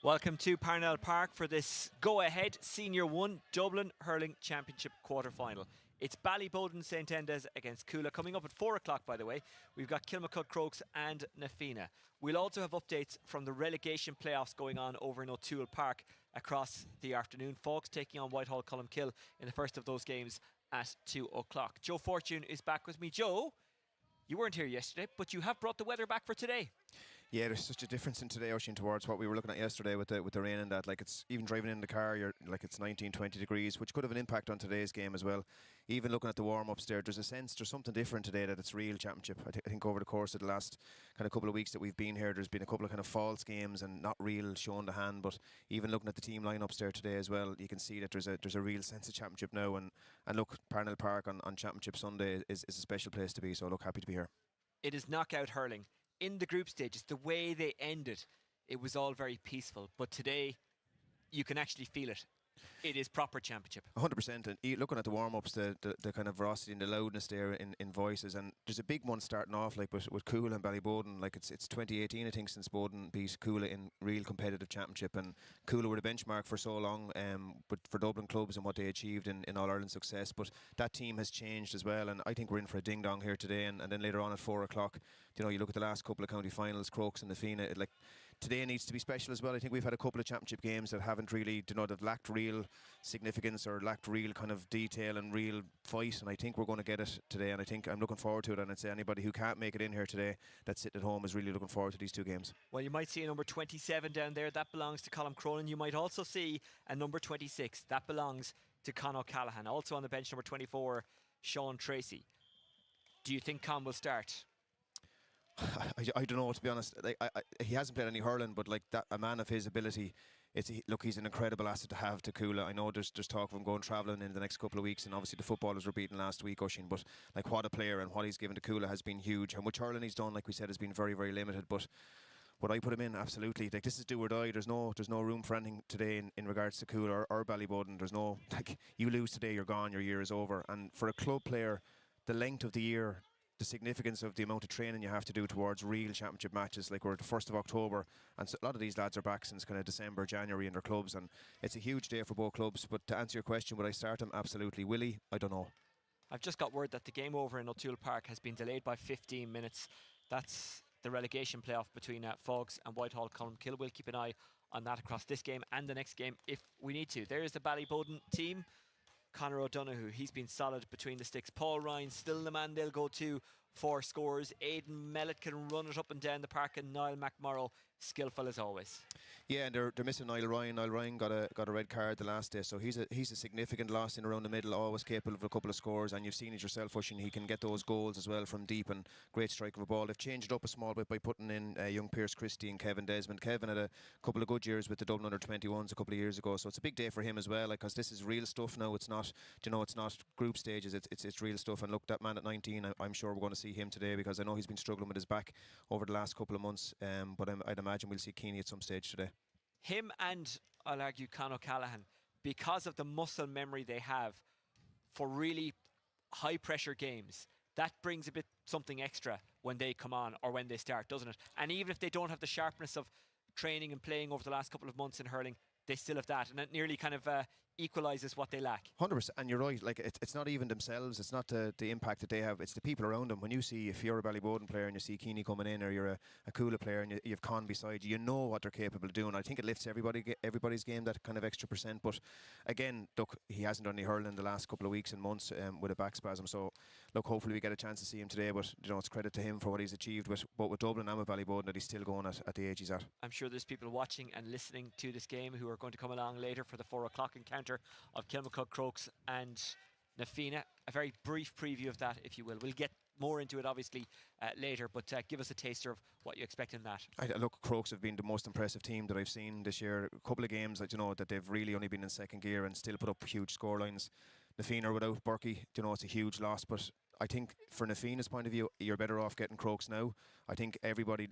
Welcome to Parnell Park for this go-ahead Senior 1 Dublin Hurling Championship quarter-final. It's Ballyboden St Endas against Cuala. Coming up at 4 o'clock, by the way, we've got Kilmacud Crokes and Nafina. We'll also have updates from the relegation playoffs going on over in O'Toole Park across the afternoon. Folks taking on Whitehall Colmkill in the first of those games at 2 o'clock. Joe Fortune is back with me. Joe, you weren't here yesterday, but you have brought the weather back for today. Yeah, there's such a difference in today, Oisin, towards what we were looking at yesterday with the rain and that. Like, it's even driving in the car, you're like, it's 19, 20 degrees, which could have an impact on today's game as well. Even looking at the warm-ups there's a sense there's something different today, that it's real championship. I think over the course of the last kind of couple of weeks that we've been here, there's been a couple of kind of false games and not real showing the hand. But even looking at the team lineups there today as well, you can see that there's a real sense of championship now. And look, Parnell Park on Championship Sunday is a special place to be. So look, happy to be here. It is knockout hurling. In the group stages, the way they ended, it was all very peaceful. But today, you can actually feel it. It is proper championship. 100%. And looking at the warm-ups, the kind of veracity and the loudness there in voices. And there's a big one starting off, like with Cuala and Ballyboden. Like, it's 2018, I think, since Boden beat Cuala in real competitive championship. And Cuala were the benchmark for so long, but for Dublin clubs and what they achieved in All-Ireland success. But that team has changed as well. And I think we're in for a ding-dong here today. And then later on at 4 o'clock, you look at the last couple of county finals, Crokes and Nafina. Like, today needs to be special as well. I think we've had a couple of championship games that haven't really, they've lacked real significance or lacked real kind of detail and real fight, and I think we're going to get it today, and I think I'm looking forward to it. And I'd say anybody who can't make it in here today that's sitting at home is really looking forward to these two games. Well, you might see a number 27 down there, that belongs to Colm Cronin. You might also see a number 26, that belongs to Con O'Callaghan. Also on the bench, number 24, Sean Tracy. Do you think Con will start? I don't know, to be honest. Like, he hasn't played any hurling, but like that, a man of his ability, look, he's an incredible asset to have to Cuala. I know there's talk of him going travelling in the next couple of weeks, and obviously the footballers were beaten last week, Oisin, but like, what a player, and what he's given to Cuala has been huge. How much hurling he's done, like we said, has been very, very limited. But would I put him in? Absolutely. Like, this is do or die. There's no room for anything today in regards to Cuala or Ballyboden. There's no, like, you lose today, you're gone, your year is over. And for a club player, the length of the year, the significance of the amount of training you have to do towards real championship matches, like we're at the 1st of October, and so a lot of these lads are back since kind of December, January in their clubs, and it's a huge day for both clubs. But to answer your question, would I start him? Absolutely. Will he? I don't know. I've just got word that the game over in O'Toole Park has been delayed by 15 minutes. That's the relegation playoff between Fogs and Whitehall Colmkill. We'll keep an eye on that across this game and the next game if we need to. There's the Ballyboden team. Conor O'Donoghue, he's been solid between the sticks. Paul Ryan, still the man they'll go to for scores. Aidan Mellett can run it up and down the park, and Niall McMorrow, skillful as always. Yeah, and they're missing Niall Ryan. Niall Ryan got a red card the last day, so he's a significant loss in around the middle, always capable of a couple of scores, and you've seen it yourself, Oisin. He can get those goals as well from deep, and great strike of a ball. They've changed it up a small bit by putting in young Pierce Christie and Kevin Desmond. Kevin had a couple of good years with the Dublin under-21s a couple of years ago, so it's a big day for him as well, because this is real stuff now. It's not, it's not group stages, it's real stuff. And look, that man at 19, I'm sure we're going to see him today, because I know he's been struggling with his back over the last couple of months, but I'd imagine we'll see Keeney at some stage today. Him and, I'll argue, Con O'Callaghan, because of the muscle memory they have for really high pressure games, that brings a bit something extra when they come on or when they start, doesn't it? And even if they don't have the sharpness of training and playing over the last couple of months in hurling, they still have that, and it nearly kind of equalises what they lack. 100%, and you're right. Like, it's not even themselves. It's not the impact that they have. It's the people around them. When you see, if you're a Ballyboden player and you see Keeney coming in, or you're a Cuala player and you have Con beside you, you know what they're capable of doing. I think it lifts everybody's game, that kind of extra percent. But again, look, he hasn't done any hurling in the last couple of weeks and months with a back spasm. So look, hopefully we get a chance to see him today. But it's credit to him for what he's achieved with Dublin and with Ballyboden, that he's still going at the age he's at. I'm sure there's people watching and listening to this game who are going to come along later for the 4 o'clock encounter of Kilmacud Crokes and Nafina. A very brief preview of that, if you will. We'll get more into it obviously later, but give us a taster of what you expect in that. Look, Crokes have been the most impressive team that I've seen this year. A couple of games that that they've really only been in second gear and still put up huge scorelines. Nafina without Burkey, it's a huge loss, but I think for Nafina's point of view, you're better off getting Crokes now. I think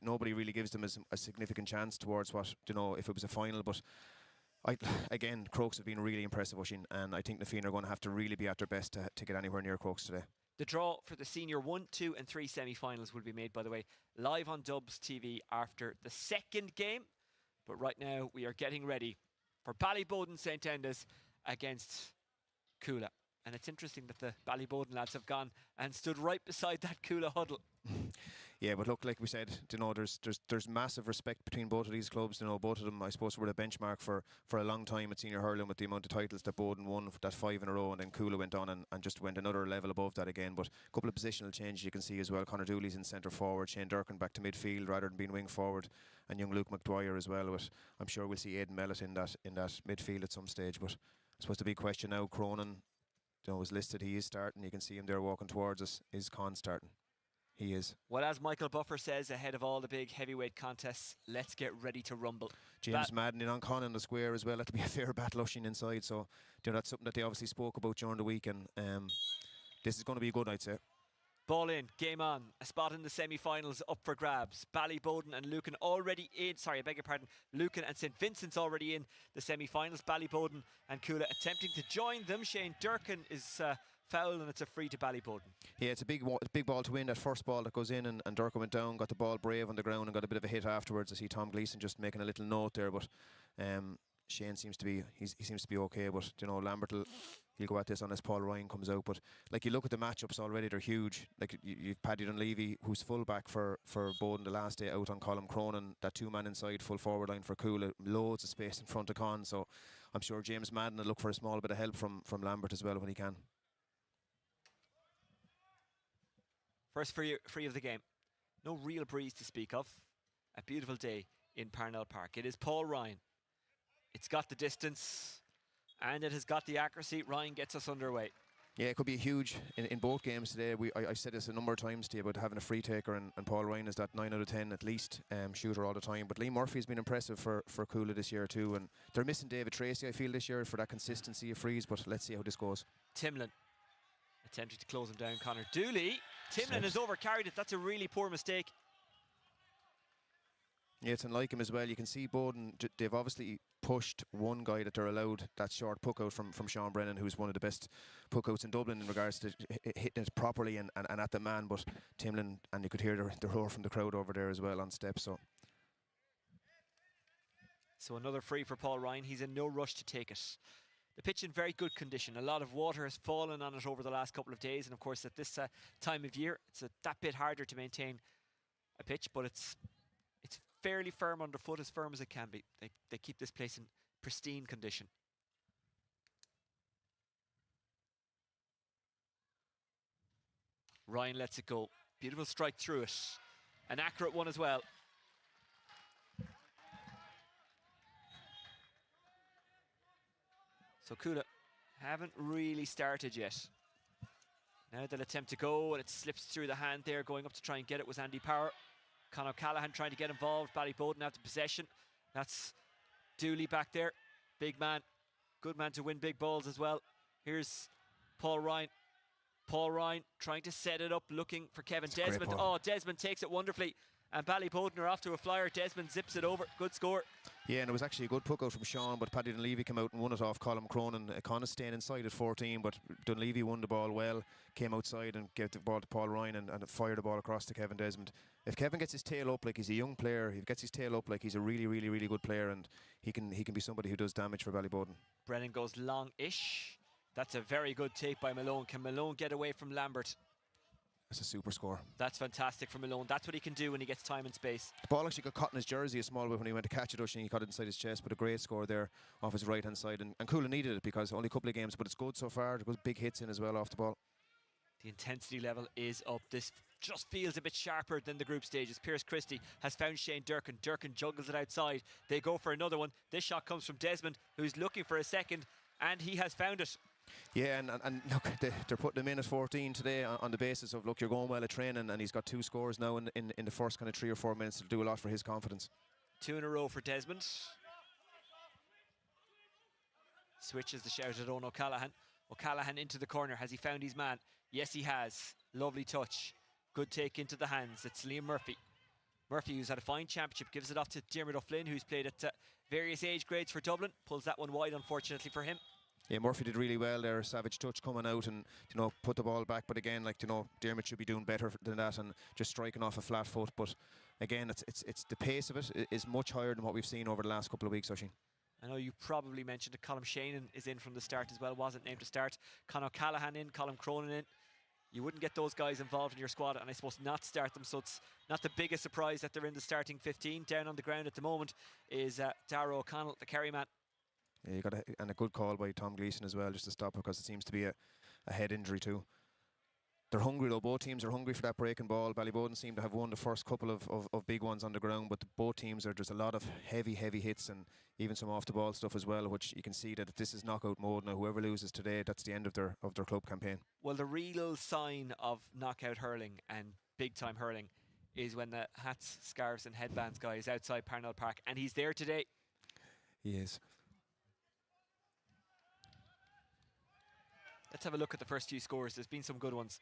nobody really gives them a significant chance towards what, if it was a final, but again, Crokes have been really impressive, Oisin, and I think Nafina are going to have to really be at their best to get anywhere near Crokes today. The draw for the Senior 1, 2 and 3 semi-finals will be made, by the way, live on Dubs TV after the second game But right now, we are getting ready for Ballyboden St. Endas against Cuala. And it's interesting that the Ballyboden lads have gone and stood right beside that Cuala huddle. Yeah, but look, like we said, there's massive respect between both of these clubs. Both of them, I suppose, were the benchmark for a long time at senior hurling with the amount of titles that Boden won, that 5 in a row, and then Cuala went on and just went another level above that again. But a couple of positional changes you can see as well. Connor Dooley's in centre forward, Shane Durkin back to midfield rather than being wing forward, and young Luke McDwyer as well. But I'm sure we'll see Aidan Mellett in that midfield at some stage. But I suppose the big question now, Cronin, is listed. He is starting. You can see him there walking towards us. Is Con starting? He is. Well, as Michael Buffer says ahead of all the big heavyweight contests, let's get ready to rumble. James Madden in on Con in the square as well. That'll be a fair battle ushing inside. So that's something that they obviously spoke about during the week, and this is going to be good, I'd say. Ball in, game on. A spot in the semi-finals up for grabs. Ballyboden and Lucan already in. Sorry, I beg your pardon. Lucan and St. Vincent's already in the semi-finals. Ballyboden and Cuala attempting to join them. Shane Durkin is foul, and it's a free to Ballyboden. Yeah, it's a big ball to win. That first ball that goes in, and Durkin went down, got the ball brave on the ground and got a bit of a hit afterwards. I see Tom Gleeson just making a little note there, but Shane seems to be okay. But Lambert he'll go at this unless Paul Ryan comes out. But like, you look at the matchups already, they're huge. Like, you've Paddy Dunleavy, who's full back for Boden the last day, out on Colm Cronin, that 2-man inside full forward line for Cuala, loads of space in front of Con. So I'm sure James Madden will look for a small bit of help from Lambert as well when he can. First free of the game. No real breeze to speak of. A beautiful day in Parnell Park. It is Paul Ryan. It's got the distance and it has got the accuracy. Ryan gets us underway. Yeah, it could be huge in both games today. I've said this a number of times to you about having a free taker, and Paul Ryan is that 9 out of 10 at least shooter all the time. But Lee Murphy has been impressive for Cuala this year too, and they're missing David Tracy, I feel, this year for that consistency of frees. But let's see how this goes. Timlin attempting to close him down. Connor Dooley. Timlin has overcarried it. That's a really poor mistake. Yeah, it's unlike him as well. You can see Boden, they've obviously pushed one guy that they're allowed that short puck out from Sean Brennan, who's one of the best puck outs in Dublin in regards to hitting it properly and at the man. But Timlin, and you could hear the roar from the crowd over there as well on step. So another free for Paul Ryan. He's in no rush to take it. The pitch in very good condition. A lot of water has fallen on it over the last couple of days, and of course at this time of year it's that bit harder to maintain a pitch, but it's fairly firm underfoot, as firm as it can be. They keep this place in pristine condition. Ryan lets it go. Beautiful strike through it. An accurate one as well. So Cuala haven't really started yet. Now they'll attempt to go, and it slips through the hand there. Going up to try and get it was Andy Power. Conor Callahan trying to get involved. Ballyboden have the possession. That's Dooley back there. Big man. Good man to win big balls as well. Here's Paul Ryan. Paul Ryan trying to set it up, looking for Kevin Desmond. Oh, Desmond takes it wonderfully. And Ballyboden are off to a flyer. Desmond zips it over. Good score. Yeah, and it was actually a good puck out from Sean, but Paddy Dunleavy came out and won it off Colm Cronin. Con is staying inside at 14, but Dunleavy won the ball well, came outside and gave the ball to Paul Ryan and fired the ball across to Kevin Desmond. If Kevin gets his tail up like he's a young player, he gets his tail up like he's a really, really, really good player, and he can be somebody who does damage for Ballyboden. Brennan goes long-ish. That's a very good take by Malone. Can Malone get away from Lambert? That's a super score. That's fantastic for Malone. That's what he can do when he gets time and space. The ball actually got caught in his jersey a small bit when he went to catch it, and he caught it inside his chest, but a great score there off his right-hand side. And Cuala needed it because only a couple of games, but it's good so far. There's big hits in as well off the ball. The intensity level is up. This just feels a bit sharper than the group stages. Pierce Christie has found Shane Durkin. Durkin juggles it outside. They go for another one. This shot comes from Desmond, who's looking for a second, and he has found it. Yeah, and look, they're putting him in at 14 today on the basis of, look, you're going well at training, and he's got 2 scores now in the first kind of 3 or 4 minutes. It'll do a lot for his confidence. 2 in a row for Desmond. Switches the shout at Owen O'Callaghan. O'Callaghan into the corner. Has he found his man? Yes, he has. Lovely touch. Good take into the hands. It's Liam Murphy. Murphy, who's had a fine championship, gives it off to Diarmuid O'Flynn, who's played at various age grades for Dublin. Pulls that one wide, unfortunately for him. Yeah, Murphy did really well there. Savage touch coming out and, put the ball back. But again, Diarmuid should be doing better than that and just striking off a flat foot. But again, it's the pace of it is much higher than what we've seen over the last couple of weeks, Oisin. I know you probably mentioned that Colm Shannon is in from the start as well. Wasn't named to start. Conor Callahan in, Colm Cronin in. You wouldn't get those guys involved in your squad, and I suppose not start them, so it's not the biggest surprise that they're in the starting 15. Down on the ground at the moment is Darragh O'Connell, the Kerry man. Yeah, you got and a good call by Tom Gleeson as well, just to stop it, because it seems to be a head injury too. They're hungry though, both teams are hungry for that breaking ball. Ballyboden seem to have won the first couple of big ones on the ground, but both teams are just a lot of heavy hits and even some off the ball stuff as well, which you can see that this is knockout mode now. Whoever loses today, that's the end of their club campaign. Well, the real sign of knockout hurling and big time hurling is when the hats, scarves and headbands guy is outside Parnell Park, and he's there today. He is. Let's have a look at the first few scores. There's been some good ones.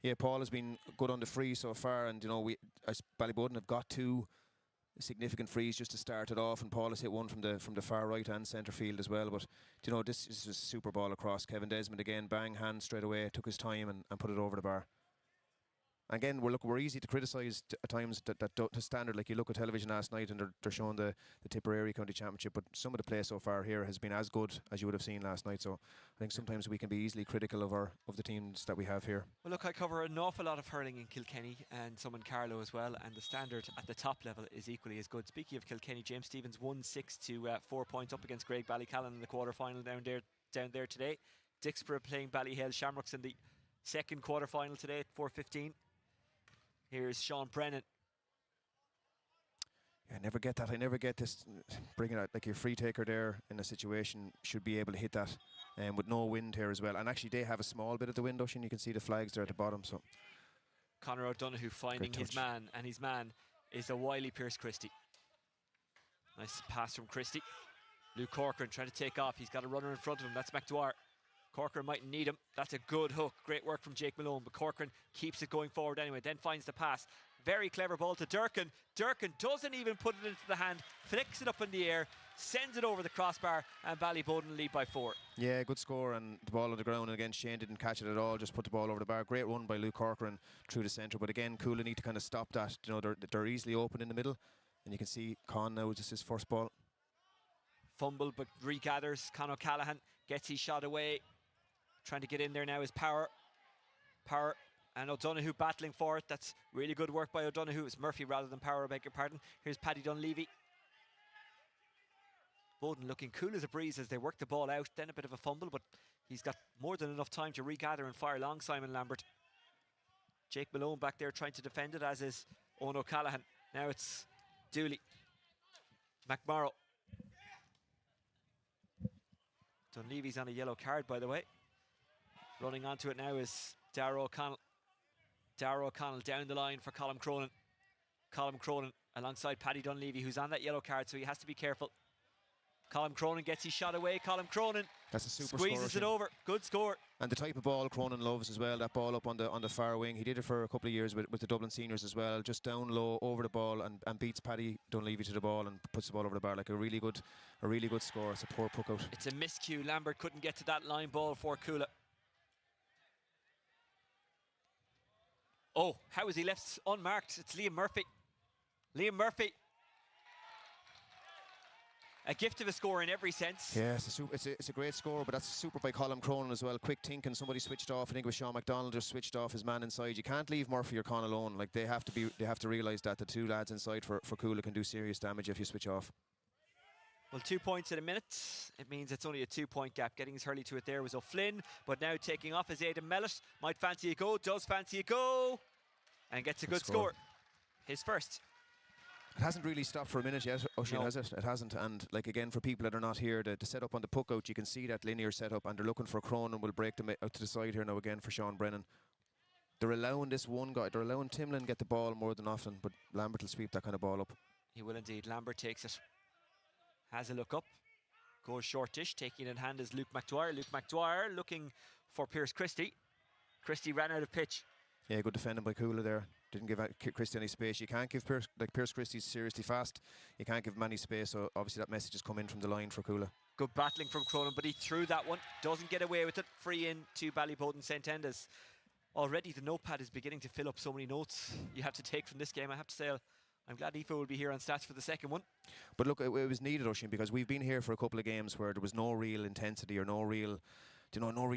Yeah, Paul has been good on the free so far, and you know, Ballyboden have got 2 significant frees just to start it off, and Paul has hit one from the far right and centre field as well. But you know, this is a super ball across. Kevin Desmond again, bang, hand straight away, took his time and put it over the bar. Again, we're easy to criticise at times that to standard. Like you look at television last night and they're showing the Tipperary County Championship, but some of the play so far here has been as good as you would have seen last night. So I think sometimes we can be easily critical of the teams that we have here. Well, look, I cover an awful lot of hurling in Kilkenny and some in Carlow as well, and the standard at the top level is equally as good. Speaking of Kilkenny, James Stephens won 6 to 4 points up against Greg Ballycallan in the quarter-final down there today. Dixborough playing Ballyhale Shamrocks in the second quarter-final today at 4:15. Here's Sean Brennan. Yeah, I never get that. I never get this. Bringing out like your free taker there in a situation should be able to hit that, with no wind here as well. And actually, they have a small bit of the wind, Ocean. You can see the flags there at the bottom. So Conor O'Donoghue finding his man, and his man is a wily Pierce Christie. Nice pass from Christie. Luke Corcoran trying to take off. He's got a runner in front of him. That's McDwyer. Corcoran mightn't need him. That's a good hook. Great work from Jake Malone, but Corcoran keeps it going forward anyway, then finds the pass. Very clever ball to Durkin. Durkin doesn't even put it into the hand, flicks it up in the air, sends it over the crossbar, and Ballyboden lead by 4. Yeah, good score, and the ball on the ground, and again Shane didn't catch it at all, just put the ball over the bar. Great run by Luke Corcoran through the centre, but again Cuala need to kind of stop that. You know, they're easily open in the middle, and you can see Con now, just his first ball. Fumble, but regathers. Conor Callahan gets his shot away. Trying to get in there now is Power, and O'Donoghue battling for it. That's really good work by O'Donoghue. It's Murphy rather than Power, I beg your pardon. Here's Paddy Dunleavy. Bowden looking cool as a breeze as they work the ball out. Then a bit of a fumble, but he's got more than enough time to regather and fire long Simon Lambert. Jake Malone back there trying to defend it, as is Owen O'Callaghan. Now it's Dooley. McMorrow. Dunleavy's on a yellow card, by the way. Running onto it now is Darragh O'Connell. Darragh O'Connell down the line for Colm Cronin. Colm Cronin alongside Paddy Dunleavy, who's on that yellow card, so he has to be careful. Colm Cronin gets his shot away. Colm Cronin that's a super squeezes it over. Good score. And the type of ball Cronin loves as well, that ball up on the far wing. He did it for a couple of years with the Dublin seniors as well, just down low over the ball and beats Paddy Dunleavy to the ball and puts the ball over the bar. Like a really good score. It's a poor puck out. It's a miscue. Lambert couldn't get to that line ball for Cuala. Oh, how is he left unmarked? It's Liam Murphy. Liam Murphy. A gift of a score in every sense. Yeah, it's a great score, but that's super by Colm Cronin as well. Quick thinking, somebody switched off. I think it was Sean McDonald just switched off his man inside. You can't leave Murphy or Con alone. Like they have to realise that the 2 lads inside for Cuala can do serious damage if you switch off. Well, 2 points in a minute. It means it's only a 2-point gap. Getting his hurley to it there was O'Flynn, but now taking off is Aidan Mellett. Might fancy a go, does fancy a go, and gets a good score. His first. It hasn't really stopped for a minute yet, Oisin, no. Has it? It hasn't. And like again, for people that are not here, the setup on the puck out, you can see that linear setup, and they're looking for Cronin. Will break them out to the side here now again for Sean Brennan. They're allowing this one guy. They're allowing Timlin get the ball more than often, but Lambert will sweep that kind of ball up. He will indeed. Lambert takes it. Has a look up. Goes shortish. Taking it in hand is Luke McDwyer. Luke McDwyer looking for Pierce Christie. Christie ran out of pitch. Yeah, good defending by Cuala there. Didn't give Christie any space. You can't give Pierce Christie's seriously fast. You can't give him any space, so obviously that message has come in from the line for Cuala. Good battling from Cronin, but he threw that one. Doesn't get away with it. Free in to Ballyboden St Endas. Already the notepad is beginning to fill up so many notes you have to take from this game. I have to say, I'm glad Aoife will be here on stats for the second one. But look, it was needed, Oisin, because we've been here for a couple of games where there was no real intensity or no real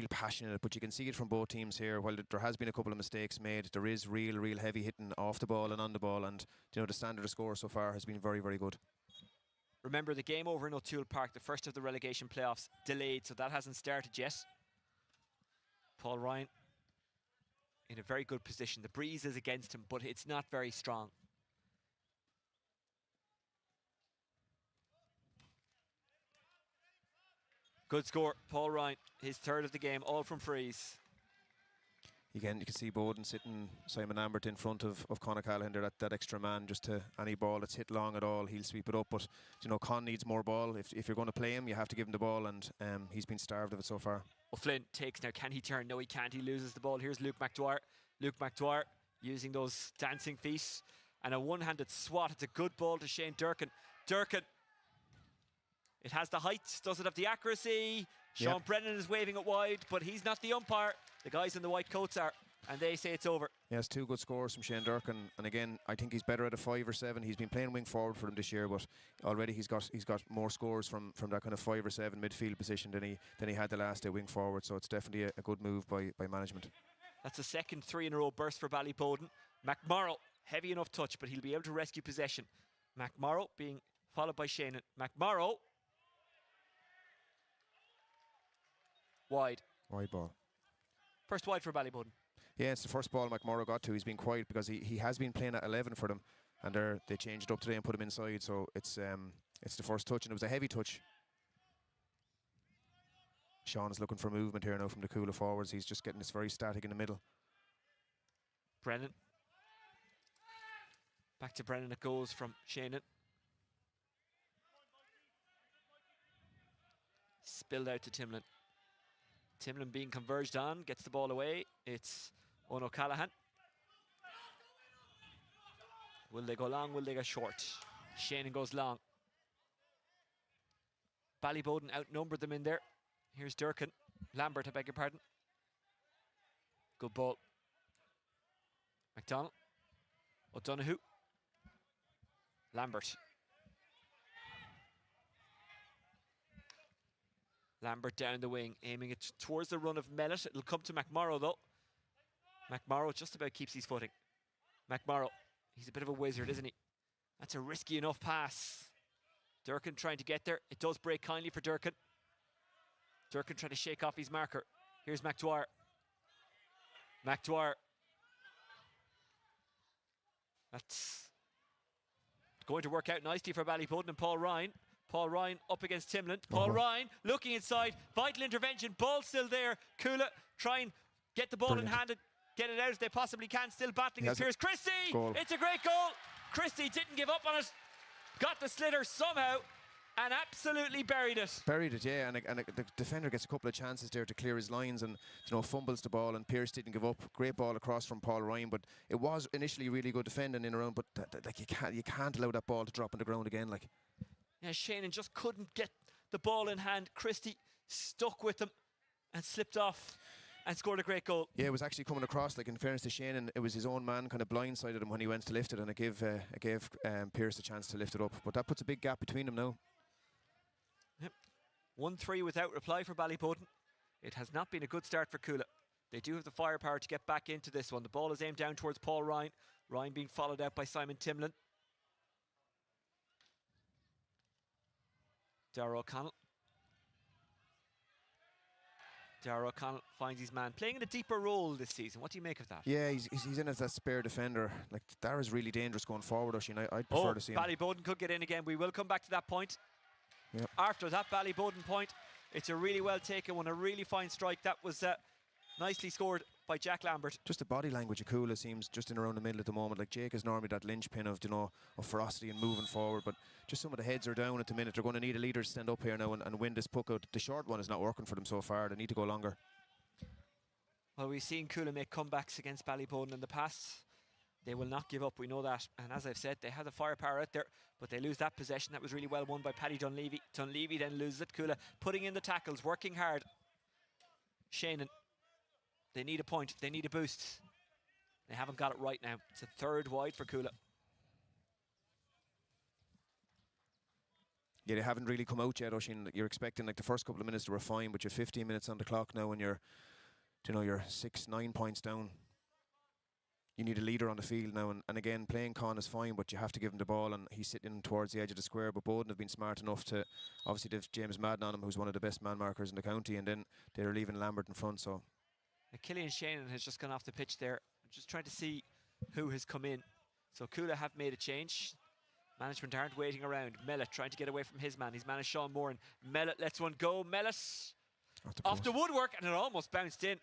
passion in it. But you can see it from both teams here. While there has been a couple of mistakes made, there is real heavy hitting off the ball and on the ball. And the standard of score so far has been very, very good. Remember, the game over in O'Toole Park, the first of the relegation playoffs, delayed, so that hasn't started yet. Paul Ryan in a very good position. The breeze is against him, but it's not very strong. Good score, Paul Ryan, his third of the game, all from frees. Again, you can see Boden sitting Simon Lambert in front of Conor Callaghan there, that extra man, just to any ball that's hit long at all, he'll sweep it up. But Con needs more ball. If you're going to play him, you have to give him the ball, and he's been starved of it so far. O'Flynn takes now. Can he turn? No, he can't. He loses the ball. Here's Luke McDwyer. Luke McDwyer using those dancing feet and a one-handed swat. It's a good ball to Shane Durkin. Durkin. It has the height. Does it have the accuracy? Sean Brennan is waving it wide, but he's not the umpire. The guys in the white coats are, and they say it's over. Yes, 2 good scores from Shane Durkin, and again, I think he's better at a 5 or 7. He's been playing wing forward for them this year, but already he's got more scores from that kind of 5 or 7 midfield position than he had the last day wing forward. So it's definitely a good move by management. That's the second 3-in-a-row burst for Ballyboden. McMorrow, heavy enough touch, but he'll be able to rescue possession. McMorrow being followed by Shannon. McMorrow. Wide ball. First wide for Ballyboden. Yeah, it's the first ball McMorrow got to. He's been quiet because he has been playing at 11 for them, and they changed it up today and put him inside. So it's the first touch, and it was a heavy touch. Sean is looking for movement here now from the Cuala forwards. He's just getting this very static in the middle. Brennan. Back to Brennan it goes from Shannon. Spilled out to Timlin. Timlin being converged on, gets the ball away. It's Owen O'Callaghan. Will they go long? Will they go short? Shannon goes long. Ballyboden outnumbered them in there. Here's Durkin. Lambert, I beg your pardon. Good ball. McDonald. O'Donoghue. Lambert. Lambert down the wing, aiming it towards the run of Mellett. It'll come to McMorrow though. McMorrow just about keeps his footing. McMorrow, he's a bit of a wizard, isn't he? That's a risky enough pass. Durkin trying to get there. It does break kindly for Durkin. Durkin trying to shake off his marker. Here's McDwyer. McDwyer. That's going to work out nicely for Ballyboden and Paul Ryan. Paul Ryan up against Timlin. Paul Ryan looking inside. Vital intervention. Ball still there. Cuala try and get the ball in hand and get it out as they possibly can. Still battling his peers. Christie! It's a great goal. Christie didn't give up on it. Got the sliotar somehow and absolutely buried it. Buried it, yeah. And the defender gets a couple of chances there to clear his lines and fumbles the ball, and Pearce didn't give up. Great ball across from Paul Ryan, but it was initially really good defending in around, but like you can't allow that ball to drop on the ground again. Like. Yeah, Shannon just couldn't get the ball in hand. Christie stuck with him and slipped off and scored a great goal. Yeah, it was actually coming across, like in fairness to Shannon, it was his own man kind of blindsided him when he went to lift it, and it gave Pearce a chance to lift it up. But that puts a big gap between them now. Yep. 1-3 without reply for Ballyboden. It has not been a good start for Cuala. They do have the firepower to get back into this one. The ball is aimed down towards Paul Ryan. Ryan being followed out by Simon Timlin. Darragh O'Connell. Darragh O'Connell finds his man playing in a deeper role this season. What do you make of that? Yeah, he's in as that spare defender. Like, Darragh's really dangerous going forward, Oisin. I'd prefer to see him. Ballyboden could get in again. We will come back to that point. Yep. After that Ballyboden point, it's a really well taken one, a really fine strike. That was nicely scored by Jack Lambert. Just the body language of Cuala seems just in around the middle at the moment. Like, Jake is normally that linchpin of of ferocity and moving forward, but just some of the heads are down at the minute. They're going to need a leader to stand up here now and win this puck out. The short one is not working for them so far. They need to go longer. Well, we've seen Cuala make comebacks against Ballyboden in the past. They will not give up, we know that. And as I've said, they have the firepower out there, but they lose that possession. That was really well won by Paddy Dunleavy. Dunleavy then loses it. Cuala putting in the tackles, working hard. Shannon, they need a point. They need a boost. They haven't got it right now. It's a third wide for Cuala. Yeah, they haven't really come out yet, Oisin. You're expecting like the first couple of minutes they were fine, but you're 15 minutes on the clock now, and you're 6-9 points down. You need a leader on the field now, and again, playing Con is fine, but you have to give him the ball, and he's sitting towards the edge of the square. But Boden have been smart enough to, obviously they've James Madden on him, who's one of the best man markers in the county, and then they're leaving Lambert in front. So Killian Shannon has just gone off the pitch there. I'm just trying to see who has come in. So Cuala have made a change. Management aren't waiting around. Mellett trying to get away from his man. His man is Sean Moran. Mellett lets one go. Mellett off the woodwork, and it almost bounced in.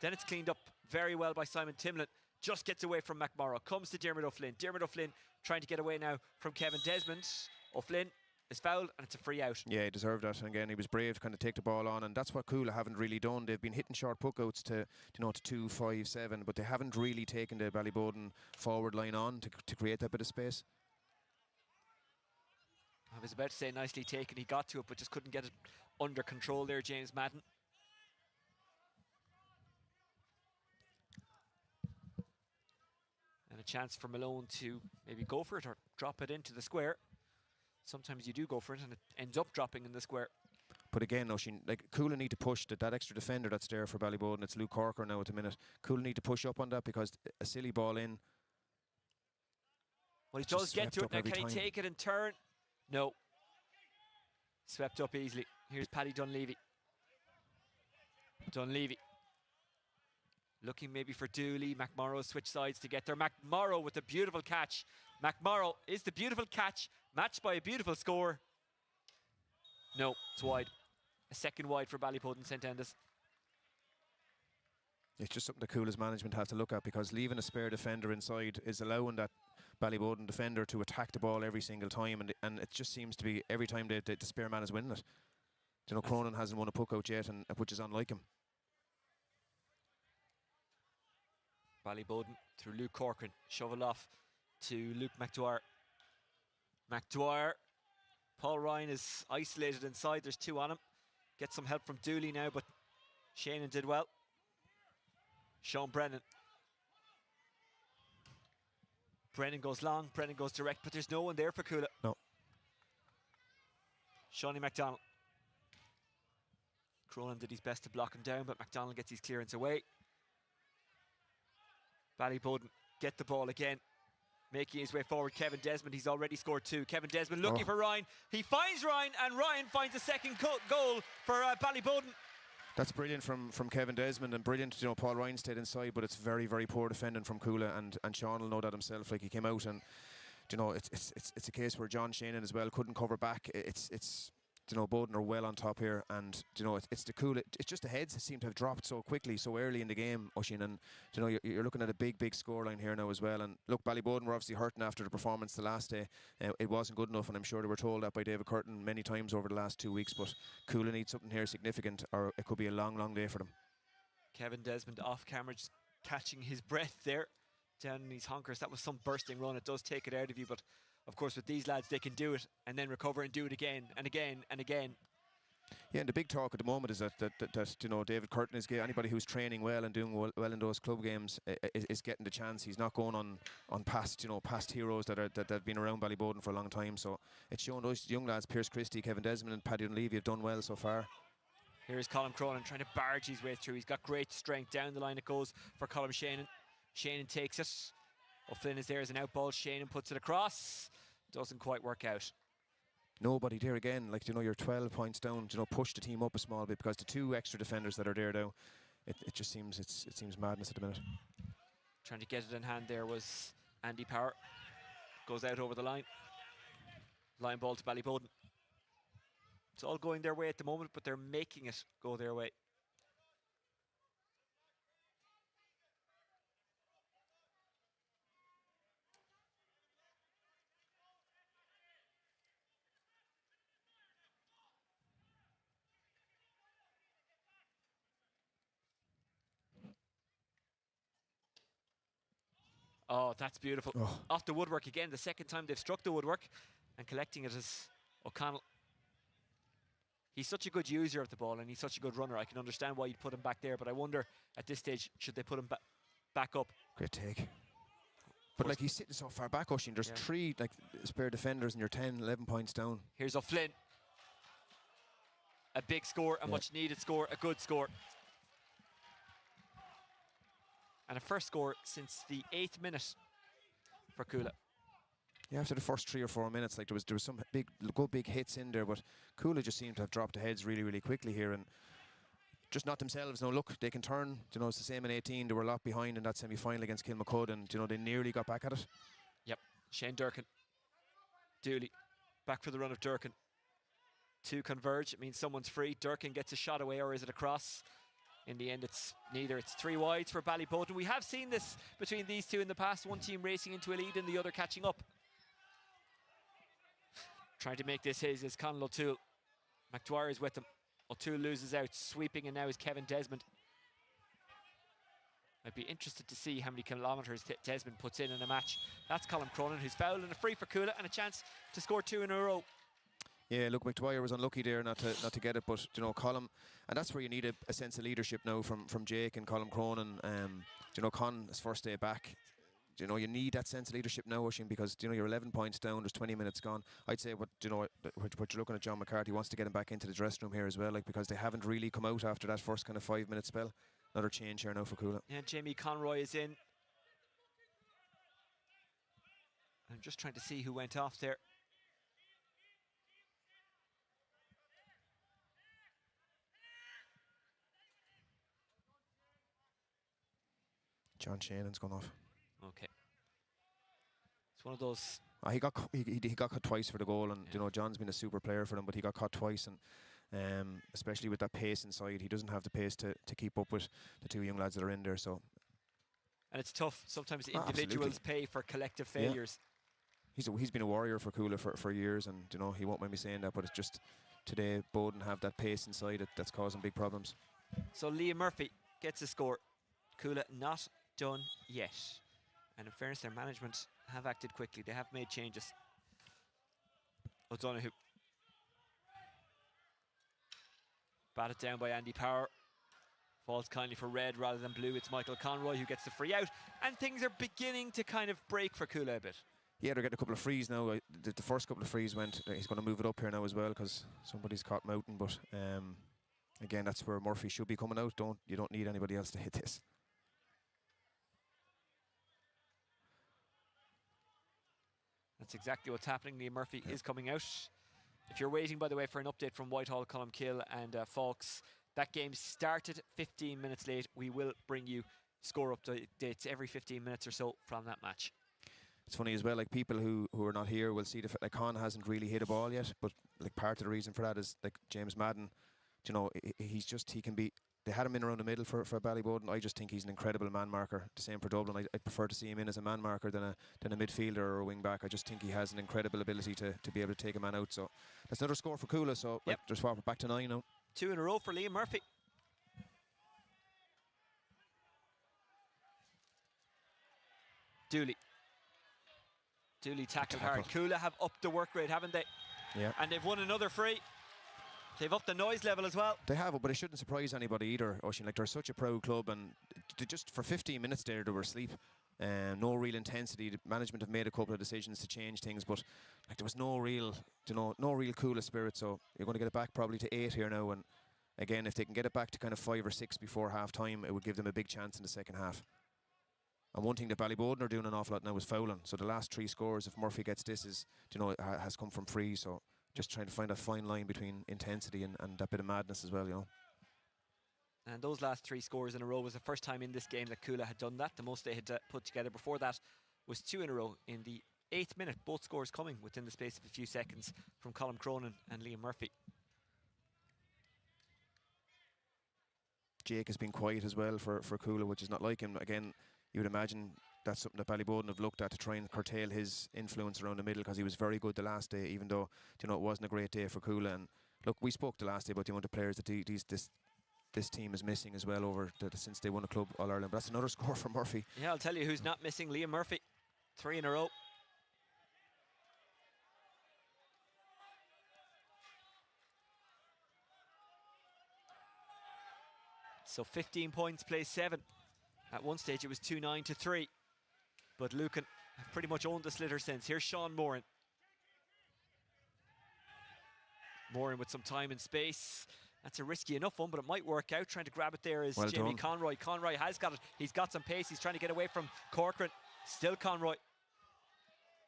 Then it's cleaned up very well by Simon Timlin. Just gets away from McMorrow. Comes to Dermot O'Flynn. Dermot O'Flynn trying to get away now from Kevin Desmond. O'Flynn is fouled, and it's a free out. Yeah, he deserved that. And again, he was brave to kind of take the ball on, and that's what Cuala haven't really done. They've been hitting short puckouts to 2, 5, 7, but they haven't really taken the Ballyboden forward line on to create that bit of space. I was about to say nicely taken. He got to it, but just couldn't get it under control there, James Madden. And a chance for Malone to maybe go for it or drop it into the square. Sometimes you do go for it and it ends up dropping in the square. But again, Oisin, like Cuala need to push that extra defender that's there for Ballyboden. It's Luke Corker now at the minute. Cuala need to push up on that, because a silly ball in. Well, he does get to it now. Can he take it and turn? No. Swept up easily. Here's Paddy Dunleavy. Dunleavy. Looking maybe for Dooley. McMorrow switch sides to get there. McMorrow with a beautiful catch. McMorrow is the beautiful catch, matched by a beautiful score. No, it's wide. A second wide for Ballyboden St Endas. It's just something the Cuala's management have to look at, because leaving a spare defender inside is allowing that Ballyboden defender to attack the ball every single time, and it just seems to be every time the spare man is winning it. Cronin hasn't won a puck out yet, and which is unlike him. Ballyboden through Luke Corcoran. Shovel off to Luke McDwyer. McDwyer. Paul Ryan is isolated inside. There's 2 on him. Get some help from Dooley now, but Shannon did well. Sean Brennan. Brennan goes long, Brennan goes direct, but there's no one there for Cuala. No. Shawnee McDonald. Cronin did his best to block him down, but McDonald gets his clearance away. Ballyboden get the ball again. Making his way forward, Kevin Desmond. He's already scored 2. Kevin Desmond looking for Ryan. He finds Ryan, and Ryan finds a second goal for Ballyboden. That's brilliant from Kevin Desmond, and brilliant. Paul Ryan stayed inside, but it's very, very poor defending from Cuala, and Sean will know that himself. Like, he came out, and it's a case where John Shannon as well couldn't cover back. It's Boden are well on top here, and it's the Cuala. It's just the heads that seem to have dropped so quickly, so early in the game, Oisin, and you're looking at a big scoreline here now as well. And look, Ballyboden were obviously hurting after the performance the last day. It wasn't good enough, and I'm sure they were told that by David Curtin many times over the last 2 weeks. But Cuala needs something here significant, or it could be a long day for them. Kevin Desmond off camera, just catching his breath there down in his honkers. That was some bursting run. It does take it out of you, but of course, with these lads, they can do it and then recover and do it again and again and again. Yeah, and the big talk at the moment is that David Curtin is getting anybody who's training well and doing well in those club games is getting the chance. He's not going on past heroes that have been around Ballyboden for a long time. So it's showing those young lads, Pierce Christie, Kevin Desmond, and Paddy Dunleavy have done well so far. Here's Colin Cronin trying to barge his way through. He's got great strength. Down the line it goes for Colin Shannon. Shannon takes it. O'Flynn is there as an outball. Shannon puts it across. Doesn't quite work out. Nobody there again. Like, you're 12 points down. Push the team up a small bit, because the 2 extra defenders that are there now, it just seems it seems madness at the minute. Trying to get it in hand there was Andy Power. Goes out over the line. Line ball to Ballyboden. It's all going their way at the moment, but they're making it go their way. Oh, that's beautiful. Oh. Off the woodwork again, the second time they've struck the woodwork, and collecting it is O'Connell. He's such a good user of the ball, and he's such a good runner. I can understand why you'd put him back there, but I wonder at this stage, should they put him back up? Great take. But like he's sitting so far back, Oisin. There's 3 like spare defenders, and you're 10, 11 points down. Here's O'Flynn. A big score, a much needed score, a good score. And a first score since the 8th minute for Cuala. Yeah, after the first 3 or 4 minutes, like there was some big hits in there, but Cuala just seemed to have dropped the heads really, really quickly here, and just not themselves. Now look, they can turn. You know, it's the same in 18. They were a lot behind in that semi-final against Kilmacud, and you know they nearly got back at it. Yep, Shane Durkin. Dooley, back for the run of Durkin. 2 converge. It means someone's free. Durkin gets a shot away, or is it a cross? In the end, it's neither. It's 3 wides for Ballyboden. We have seen this between these two in the past. One team racing into a lead and the other catching up. Trying to make this his is Conal O'Toole. McDwyer is with him. O'Toole loses out. Sweeping and now is Kevin Desmond. I'd be interested to see how many kilometres Desmond puts in a match. That's Colm Cronin, who's fouled, and a free for Cuala and a chance to score 2 in a row. Yeah, look, McDwyer was unlucky there not to get it, but you know, Colm, and that's where you need a sense of leadership now from Jake and Colm Cronin. You know, Con's first day back. You know, you need that sense of leadership now, Oisin, because you know you're 11 points down. There's 20 minutes gone. I'd say what you're looking at. John McCarthy wants to get him back into the dressing room here as well, like because they haven't really come out after that first kind of 5-minute spell. Another change here now for Cuala. Yeah, Jamie Conroy is in. I'm just trying to see who went off there. John Shannon's gone off. Okay. It's one of those. He got caught twice for the goal, and you know John's been a super player for them, but he got caught twice, and especially with that pace inside, he doesn't have the pace to keep up with the 2 young lads that are in there. So. And it's tough. Sometimes individuals pay for collective failures. Yeah. He's been a warrior for Cuala for years, and you know he won't mind me saying that, but it's just today Boden have that pace inside it that's causing big problems. So Liam Murphy gets a score. Cuala not done yet. And in fairness, their management have acted quickly. They have made changes. O'Donoghue. Batted down by Andy Power. Falls kindly for red rather than blue. It's Michael Conroy who gets the free out. And things are beginning to kind of break for Cuala a bit. Yeah, they're getting a couple of frees now. The first couple of frees went. He's going to move it up here now as well because somebody's caught Mountain. But again, that's where Murphy should be coming out. You don't need anybody else to hit this. That's exactly what's happening. Liam Murphy is coming out. If you're waiting, by the way, for an update from Whitehall, Colmkill and Falks, that game started 15 minutes late. We will bring you score updates every 15 minutes or so from that match. It's funny as well, like people who are not here will see like Con hasn't really hit a ball yet, but like part of the reason for that is like James Madden, you know, he can be. They had him in around the middle for Ballyboden. I just think he's an incredible man marker. The same for Dublin. I'd prefer to see him in as a man marker than a midfielder or a wing back. I just think he has an incredible ability to be able to take a man out. So that's another score for Cuala. So yep. Just swap it back to 9 now. 2 in a row for Liam Murphy. Dooley tackled hard. Cuala have upped the work rate, haven't they? Yeah. And they've won another free. They've upped the noise level as well. They have, but it shouldn't surprise anybody either, Oisin. Like, they're such a proud club, and just for 15 minutes there, they were asleep. No real intensity. The management have made a couple of decisions to change things, but like there was no real Cuala spirit. So you're going to get it back probably to 8 here now. And again, if they can get it back to kind of 5 or 6 before half time, it would give them a big chance in the second half. And one thing that Ballyboden are doing an awful lot now is fouling. So the last 3 scores, if Murphy gets this, has come from free. So just trying to find a fine line between intensity and that bit of madness as well, you know. And those last 3 scores in a row was the first time in this game that Cuala had done that. The most they had put together before that was 2 in a row in the 8th minute. Both scores coming within the space of a few seconds from Colm Cronin and Liam Murphy. Jake has been quiet as well for Cuala, which is not like him. Again, you would imagine that's something that Ballyboden have looked at to try and curtail his influence around the middle, because he was very good the last day, even though it wasn't a great day for Cuala. And look, we spoke the last day about the amount of players that this team is missing as well since they won a club All Ireland. But that's another score for Murphy. Yeah, I'll tell you who's not missing: Liam Murphy. 3 in a row. So 15 points, plays 7. At one stage it was 2-9 to 3. But Lucan have pretty much owned the sliotar since. Here's Sean Moran. Moran with some time and space. That's a risky enough one, but it might work out. Trying to grab it there is Well Jamie done. Conroy. Conroy has got it. He's got some pace. He's trying to get away from Corcoran. Still Conroy.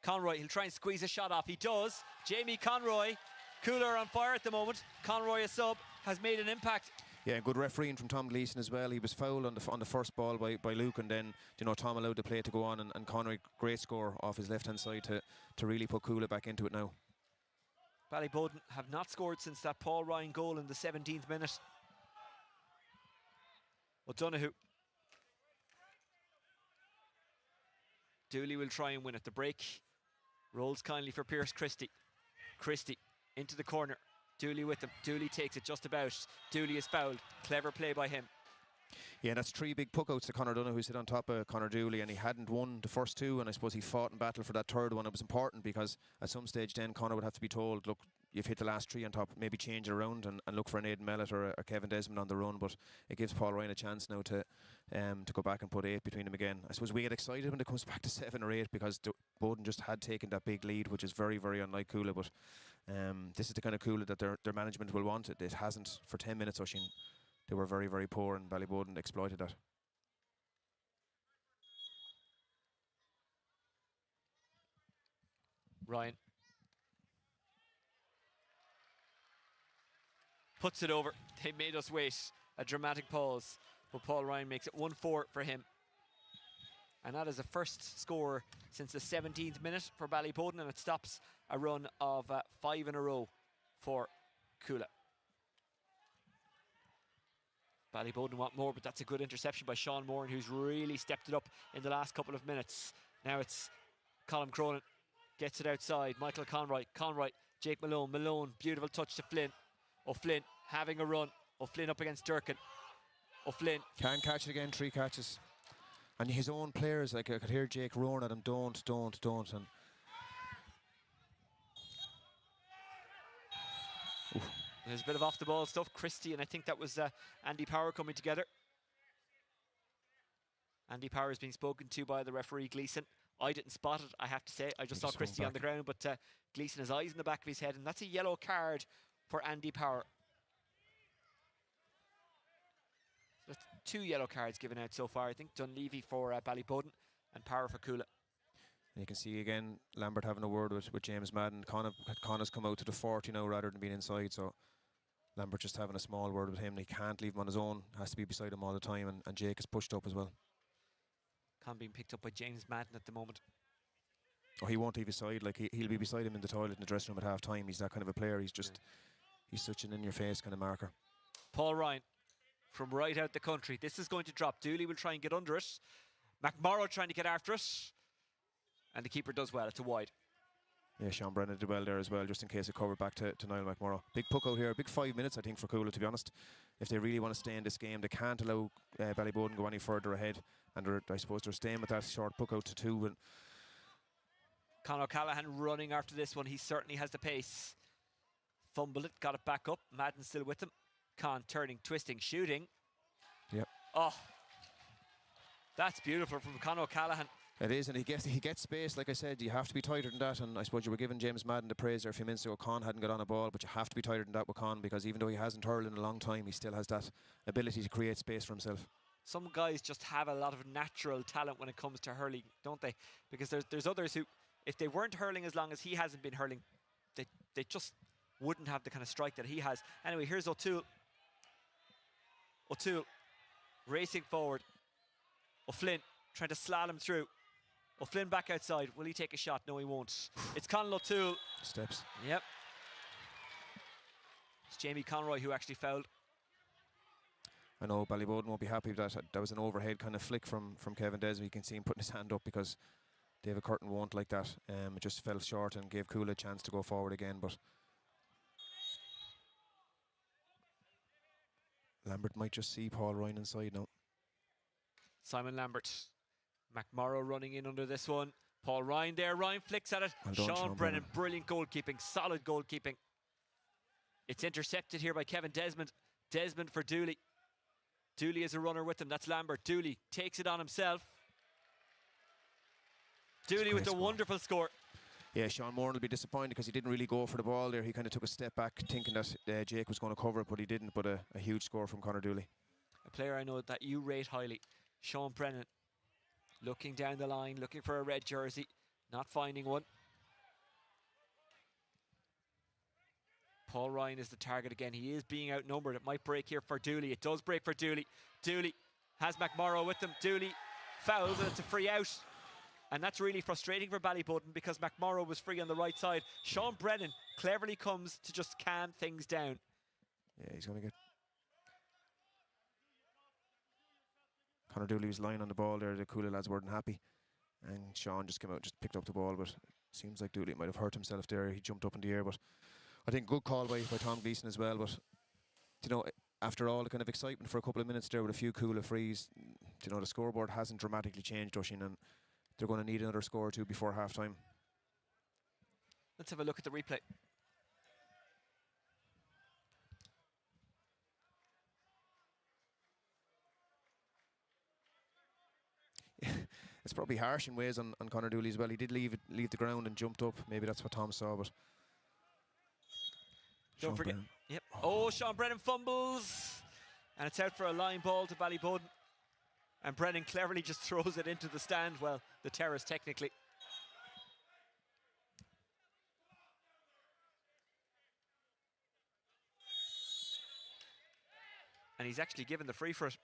Conroy, he'll try and squeeze a shot off. He does. Jamie Conroy. Cooler on fire at the moment. Conroy, a sub, has made an impact. Yeah, good refereeing from Tom Gleeson as well. He was fouled on the first ball by Luke, and then Tom allowed the play to go on, and Conroy, great score off his left-hand side to really put Cuala back into it now. Ballyboden have not scored since that Paul Ryan goal in the 17th minute. O'Donoghue. Dooley will try and win at the break. Rolls kindly for Pierce Christie. Christie into the corner. Dooley with him. Dooley takes it just about. Dooley is fouled. Clever play by him. Yeah, that's 3 big puckouts to Conor Donoghue, who sit on top of Conor Dooley, and he hadn't won the first 2, and I suppose he fought and battled for that third one. It was important because at some stage then Conor would have to be told, look, you've hit the last 3 on top, maybe change it around and look for an Aidan Mellett or Kevin Desmond on the run, but it gives Paul Ryan a chance now to go back and put 8 between them again. I suppose we get excited when it comes back to 7 or 8 because Bowden just had taken that big lead, which is very, very unlike Cuala, but this is the kind of Cuala that their management will want. It hasn't for 10 minutes, Oisín. They were very, very poor, and Ballyboden exploited that. Ryan puts it over. They made us wait. A dramatic pause, but Paul Ryan makes it 1-4 for him. And that is the first score since the 17th minute for Ballyboden, and it stops a run of 5 in a row for Cuala. Ballyboden want more, but that's a good interception by Sean Moran, who's really stepped it up in the last couple of minutes. Now it's Colm Cronin. Gets it outside. Michael Conroy. Conroy. Jake Malone. Malone. Beautiful touch to Flynn. O'Flynn having a run. O'Flynn up against Durkin. O'Flynn. Can catch it again, 3 catches. And his own players, like I could hear Jake roaring at him, don't. And there's a bit of off the ball stuff. Christie and I think that was Andy Power coming together. Andy Power is being spoken to by the referee Gleeson. I didn't spot it, I have to say. I just saw Christie on the ground, but Gleeson has eyes in the back of his head, and that's a yellow card for Andy Power. So that's 2 yellow cards given out so far. I think Dunleavy for Ballyboden and Power for Cuala. you can see again Lambert having a word with James Madden. Connor's come out to the 40 now rather than being inside, so Lambert just having a small word with him. He can't leave him on his own, has to be beside him all the time, and Jake is pushed up as well. Con being picked up by James Madden at the moment. Oh, he won't leave his side. Like he'll be beside him in the toilet in the dressing room at half time. He's that kind of a player. He's just he's such an in-your-face kind of marker. Paul Ryan from right out the country. This is going to drop. Dooley will try and get under it. McMorrow trying to get after it, and the keeper does well. It's a wide. Yeah, Sean Brennan did well there as well, just in case it covered back to Niall McMorrow. Big puck out here, big 5 minutes I think for Cuala, to be honest. If they really want to stay in this game, they can't allow Ballyboden go any further ahead, and I suppose they're staying with that short puck out to 2. And Conor Callahan running after this one. He certainly has the pace. Fumbled it, got it back up. Madden still with him. Con turning, twisting, shooting. Yep. Oh, that's beautiful from Conor Callahan. It is, and he gets space. Like I said, you have to be tighter than that, and I suppose you were giving James Madden the praise there a few minutes ago. Con hadn't got on a ball, but you have to be tighter than that with Con, because even though he hasn't hurled in a long time, he still has that ability to create space for himself. Some guys just have a lot of natural talent when it comes to hurling, don't they? Because there's others who, if they weren't hurling as long as he hasn't been hurling, they just wouldn't have the kind of strike that he has. Anyway, here's O'Toole. O'Toole racing forward. O'Flynn trying to slalom through. O'Flynn back outside. Will he take a shot? No, he won't. It's Conor O'Toole. Steps. Yep. It's Jamie Conroy who actually fouled. I know Ballyboden won't be happy with that. That was an overhead kind of flick from Kevin Desmond. You can see him putting his hand up because David Curtin won't like that. It just fell short and gave Cuala a chance to go forward again, but Lambert might just see Paul Ryan inside now. Simon Lambert. McMorrow running in under this one. Paul Ryan there. Ryan flicks at it. Well done, Sean Brennan. Brilliant goalkeeping. Solid goalkeeping. It's intercepted here by Kevin Desmond. Desmond for Dooley. Dooley is a runner with him. That's Lambert. Dooley takes it on himself. Dooley with great a score. wonderful score. Yeah, Sean Moore will be disappointed because he didn't really go for the ball there. He kind of took a step back thinking that Jake was going to cover it, but he didn't. But a huge score from Conor Dooley. A player I know that you rate highly, Sean Brennan, looking down the line, looking for a red jersey, not finding one. Paul Ryan is the target again. He is being outnumbered. It might break here for Dooley. It does break for Dooley. Dooley has McMorrow with him. Dooley fouls and it's a free out. And that's really frustrating for Ballyboden because McMorrow was free on the right side. Sean Brennan cleverly comes to just calm things down. Yeah, he's going to get... Conor Dooley was lying on the ball there. The Cuala lads weren't happy. And Sean just came out, just picked up the ball. But it seems like Dooley might have hurt himself there. He jumped up in the air. But I think good call by Tom Gleeson as well. But, you know, after all the kind of excitement for a couple of minutes there with a few Cuala frees, you know, the scoreboard hasn't dramatically changed, Oisin, and they're going to need another score or two before half-time. Let's have a look at the replay. It's probably harsh in ways on Conor Dooley as well. He did leave the ground and jumped up. Maybe that's what Tom saw, but... Don't forget. Yep. Oh, Sean Brennan fumbles. And it's out for a line ball to Ballyboden. And Brennan cleverly just throws it into the stand. Well, the terrace technically. And he's actually given the free for it.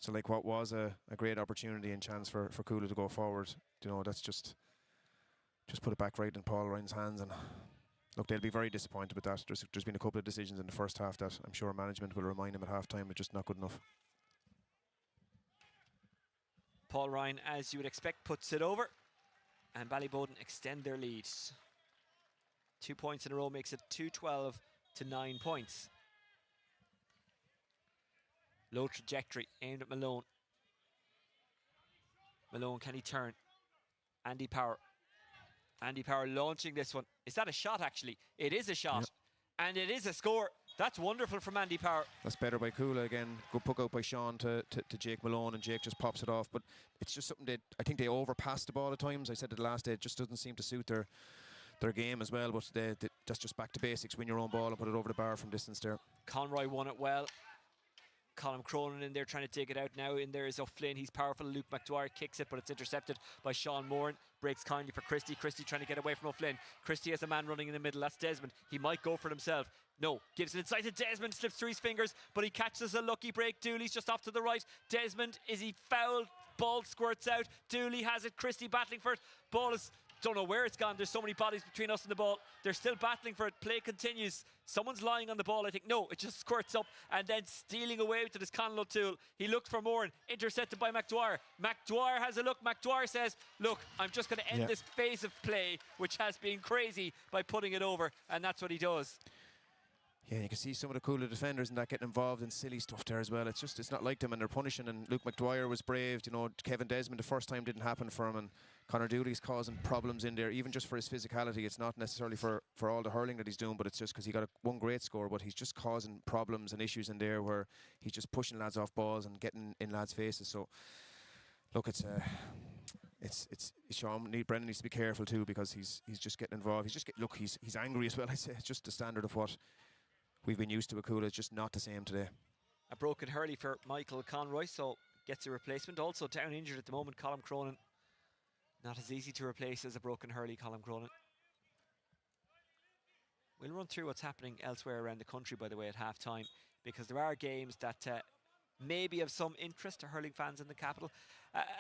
So like what was a great opportunity and chance for Cuala to go forward, you know, that's just put it back right in Paul Ryan's hands. And look, they'll be very disappointed with that. There's been a couple of decisions in the first half that I'm sure management will remind them at half-time are just not good enough. Paul Ryan, as you would expect, puts it over. And Ballyboden extend their lead. 2 points in a row makes it 2-12 to 9 points. Low trajectory aimed at Malone. Malone, can he turn? Andy Power. Andy Power launching this one. Is that a shot, actually? It is a shot. Yep. And it is a score. That's wonderful from Andy Power. That's better by Cuala again. Good puck out by Sean to Jake Malone, and Jake just pops it off. But it's just something I think they overpass the ball at times. I said it last day, it just doesn't seem to suit their game as well. But that's just back to basics. Win your own ball and put it over the bar from distance there. Conroy won it well. Colm Cronin in there trying to dig it out now. In there is O'Flynn. He's powerful. Luke McDwyer kicks it, but it's intercepted by Sean Moran. Breaks kindly for Christie. Christie trying to get away from O'Flynn. Christie has a man running in the middle. That's Desmond. He might go for it himself. No. Gives it inside to Desmond. Slips through his fingers, but he catches a lucky break. Dooley's just off to the right. Desmond, is he fouled? Ball squirts out. Dooley has it. Christie battling for it. Ball is... Don't know where it's gone. There's so many bodies between us and the ball. They're still battling for it. Play continues. Someone's lying on the ball, I think. No, it just squirts up and then stealing away to this Conall O'Toole. He looked for more, intercepted by McDwyer. McDwyer has a look. McDwyer says, look, I'm just going to end this phase of play, which has been crazy, by putting it over. And that's what he does. Yeah, you can see some of the Cuala defenders and that getting involved in silly stuff there as well. It's not like them, and they're punishing. And Luke McDwyer was brave. You know, Kevin Desmond, the first time didn't happen for him, and Conor Dooley's causing problems in there, even just for his physicality. It's not necessarily for all the hurling that he's doing, but it's just because he got one great score, but he's just causing problems and issues in there where he's just pushing lads off balls and getting in lads' faces. So, look, it's Sean Brennan needs to be careful too, because he's just getting involved. He's angry as well. I say it's just the standard of what we've been used to with Cuala. It's just not the same today. A broken hurley for Michael Conroy, so gets a replacement. Also down injured at the moment, Colm Cronin. Not as easy to replace as a broken hurley, Colm Cronin. We'll run through what's happening elsewhere around the country, by the way, at half-time, because there are games that may be of some interest to hurling fans in the capital.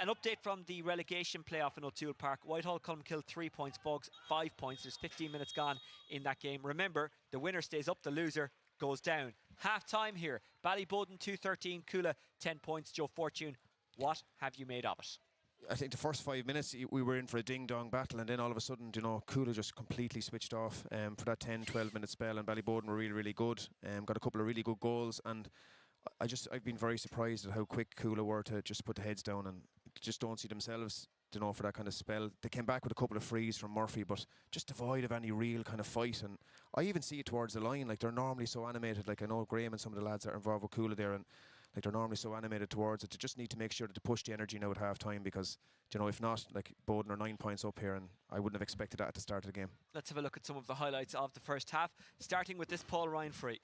An update from the relegation playoff in O'Toole Park. Whitehall Colmkill 3 points, Bugs 5 points. There's 15 minutes gone in that game. Remember, the winner stays up, the loser goes down. Half-time here. Ballyboden 2-13, Cuala 10 points. Joe Fortune, what have you made of it? I think the first 5 minutes we were in for a ding-dong battle, and then all of a sudden, you know, Cuala just completely switched off for that 10-12 minute spell, and Ballyboden were really, really good. Got a couple of really good goals, and I've been very surprised at how quick Cuala were to just put the heads down, and just don't see themselves for that kind of spell. They came back with a couple of frees from Murphy, but just devoid of any real kind of fight. And I even see it towards the line. Like, they're normally so animated. Like, I know Graham and some of the lads that are involved with Cuala there, and like, they're normally so animated towards it. They just need to make sure that they push the energy now at half time, because if not, like, Boden are 9 points up here, and I wouldn't have expected that at the start of the game. Let's have a look at some of the highlights of the first half, starting with this Paul Ryan free.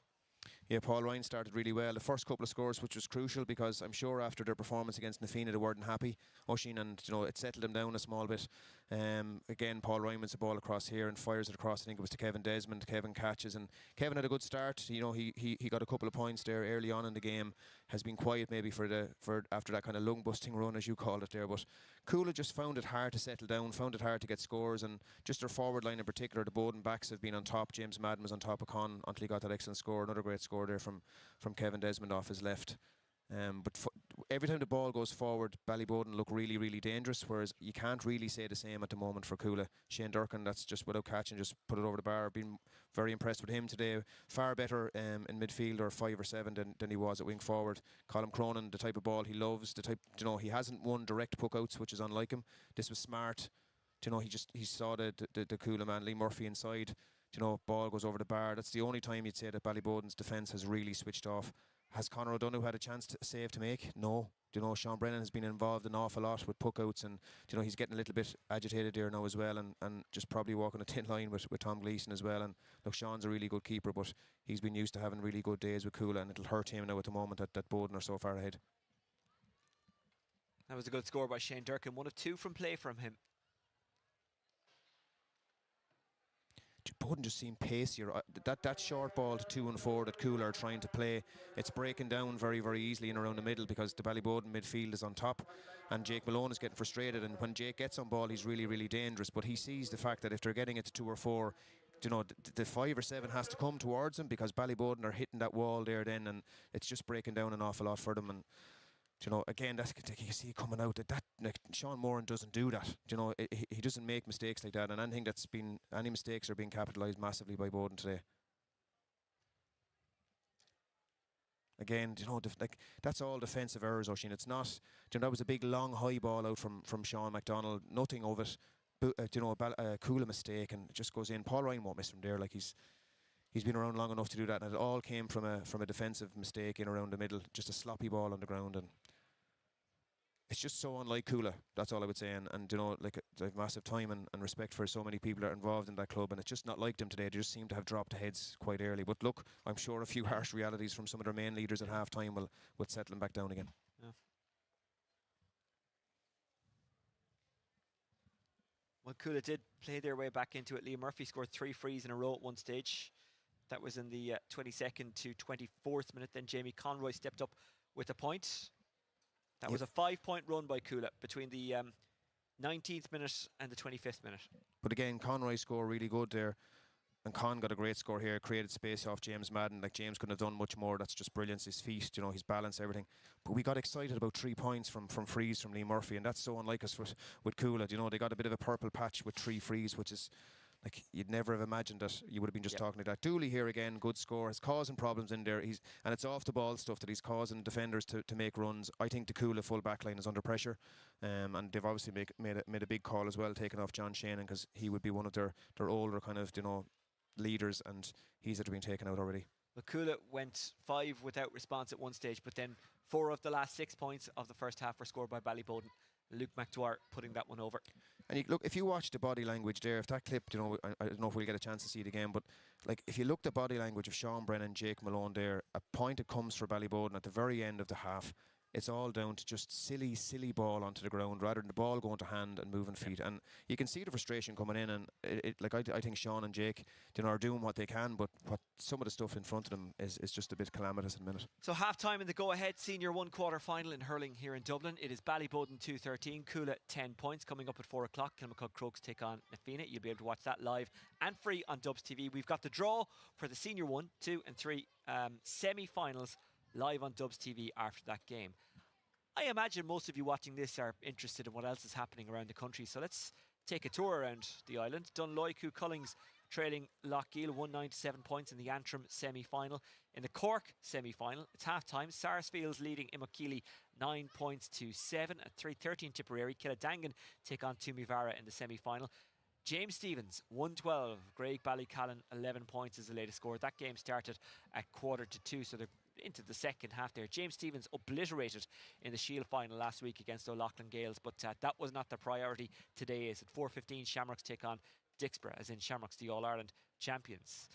Yeah, Paul Ryan started really well. The first couple of scores, which was crucial, because I'm sure after their performance against Nafina, they weren't happy, Oisín, and it settled them down a small bit. Again, Paul Ryan wins the ball across here and fires it across. I think it was to Kevin Desmond. Kevin catches, and Kevin had a good start. He got a couple of points there early on in the game. Has been quiet maybe for after that kind of lung busting run, as you called it there. But Cuala just found it hard to settle down, found it hard to get scores, and just their forward line in particular, the Boden backs have been on top. James Madden was on top of Con until he got that excellent score. Another great score there from Kevin Desmond off his left. But every time the ball goes forward, Ballyboden look really, really dangerous, whereas you can't really say the same at the moment for Cuala. Shane Durkin, that's just without catching, just put it over the bar. Been very impressed with him today. Far better in midfield, or 5 or 7 than he was at wing forward. Colin Cronin, the type of ball he loves, the type, he hasn't won direct puck-outs, which is unlike him. This was smart. He saw the Cuala man, Lee Murphy, inside. Ball goes over the bar. That's the only time you'd say that Ballyboden's defence has really switched off. Has Conor O'Donoghue had a chance to save to make? No. Sean Brennan has been involved an awful lot with puck-outs, and he's getting a little bit agitated there now as well, and just probably walking a thin line with Tom Gleeson as well. And look, Sean's a really good keeper, but he's been used to having really good days with Cuala, and it'll hurt him now at the moment that Boden are so far ahead. That was a good score by Shane Durkin. 1 of 2 from play from him. Boden just seemed pacier. That short ball to 2 and 4 that Cuala are trying to play, it's breaking down very, very easily in around the middle, because the Ballyboden midfield is on top, and Jake Malone is getting frustrated. And when Jake gets on ball, he's really, really dangerous. But he sees the fact that if they're getting it to 2 or 4, the 5 or 7 has to come towards him, because Ballyboden are hitting that wall there then, and it's just breaking down an awful lot for them. And again, that's, you see coming out that like, Sean Moran doesn't do that. He doesn't make mistakes like that, and any mistakes are being capitalised massively by Boden today. Again, that's all defensive errors, Oisín. It's not, that was a big long high ball out from Sean McDonald. Nothing of it. A Cuala mistake, and it just goes in. Paul Ryan won't miss from there. Like, he's been around long enough to do that, and it all came from a defensive mistake in around the middle, just a sloppy ball on the ground, and it's just so unlike Cuala. That's all I would say. And I have massive time and respect for so many people that are involved in that club, and it's just not like them today. They just seem to have dropped the heads quite early. But look, I'm sure a few harsh realities from some of their main leaders at half time will settle them back down again. Yeah. Well, Cuala did play their way back into it. Liam Murphy scored 3 frees in a row at one stage. That was in the 22nd to 24th minute. Then Jamie Conroy stepped up with a point. That was a 5-point run by Cuala between the 19th minute and the 25th minute. But again, Conroy's score really good there. And Con got a great score here, created space off James Madden. Like, James couldn't have done much more. That's just brilliance. His feet, his balance, everything. But we got excited about 3 points from frees from Lee Murphy, and that's so unlike us with Cuala. They got a bit of a purple patch with 3 frees, which is, like, you'd never have imagined that you would have been just talking like that. Dooley here again, good score. He's causing problems in there. And it's off the ball stuff that he's causing defenders to make runs. I think the Cuala full back line is under pressure. And they've obviously made a big call as well, taking off John Shannon, because he would be one of their older kind of, leaders, and he's had been taken out already. Well, Cuala went 5 without response at one stage, but then 4 of the last 6 points of the first half were scored by Ballyboden. Luke McDwyer putting that one over. And look, if you watch the body language there, if that clip, I don't know if we'll get a chance to see it again, but like, if you look at the body language of Sean Brennan, Jake Malone there, a point that comes for Ballyboden at the very end of the half, it's all down to just silly ball onto the ground rather than the ball going to hand and moving feet. And you can see the frustration coming in, and I think Sean and Jake are doing what they can, but what some of the stuff in front of them is just a bit calamitous in a minute. So half time in the go-ahead Senior 1 quarter-final in hurling here in Dublin. It is Ballyboden 2-13, Cuala 10 points. Coming up at 4 o'clock, Kilmacud Crokes take on Nafina. You'll be able to watch that live and free on Dubs TV. We've got the draw for the Senior 1, 2 and 3 semi-finals live on Dubs TV after that game. I imagine most of you watching this are interested in what else is happening around the country, so let's take a tour around the island. Dunloicu, Cullings trailing Lochgiel 1-9 to 7 points in the Antrim semi-final. In the Cork semi-final, it's half-time. Sarsfield's leading Imokili 9 points to 7 at 3:30 in Tipperary. Killadangan take on Tumivara in the semi-final. James Stephens 1-12. Greg Ballycallan 11 points is the latest score. That game started at 1:45, so they're into the second half there. James Stephens obliterated in the Shield final last week against O'Loughlin Gales, but that was not the priority today. Is at 4:15 Shamrocks take on Dixborough, as in Shamrocks the All-Ireland champions.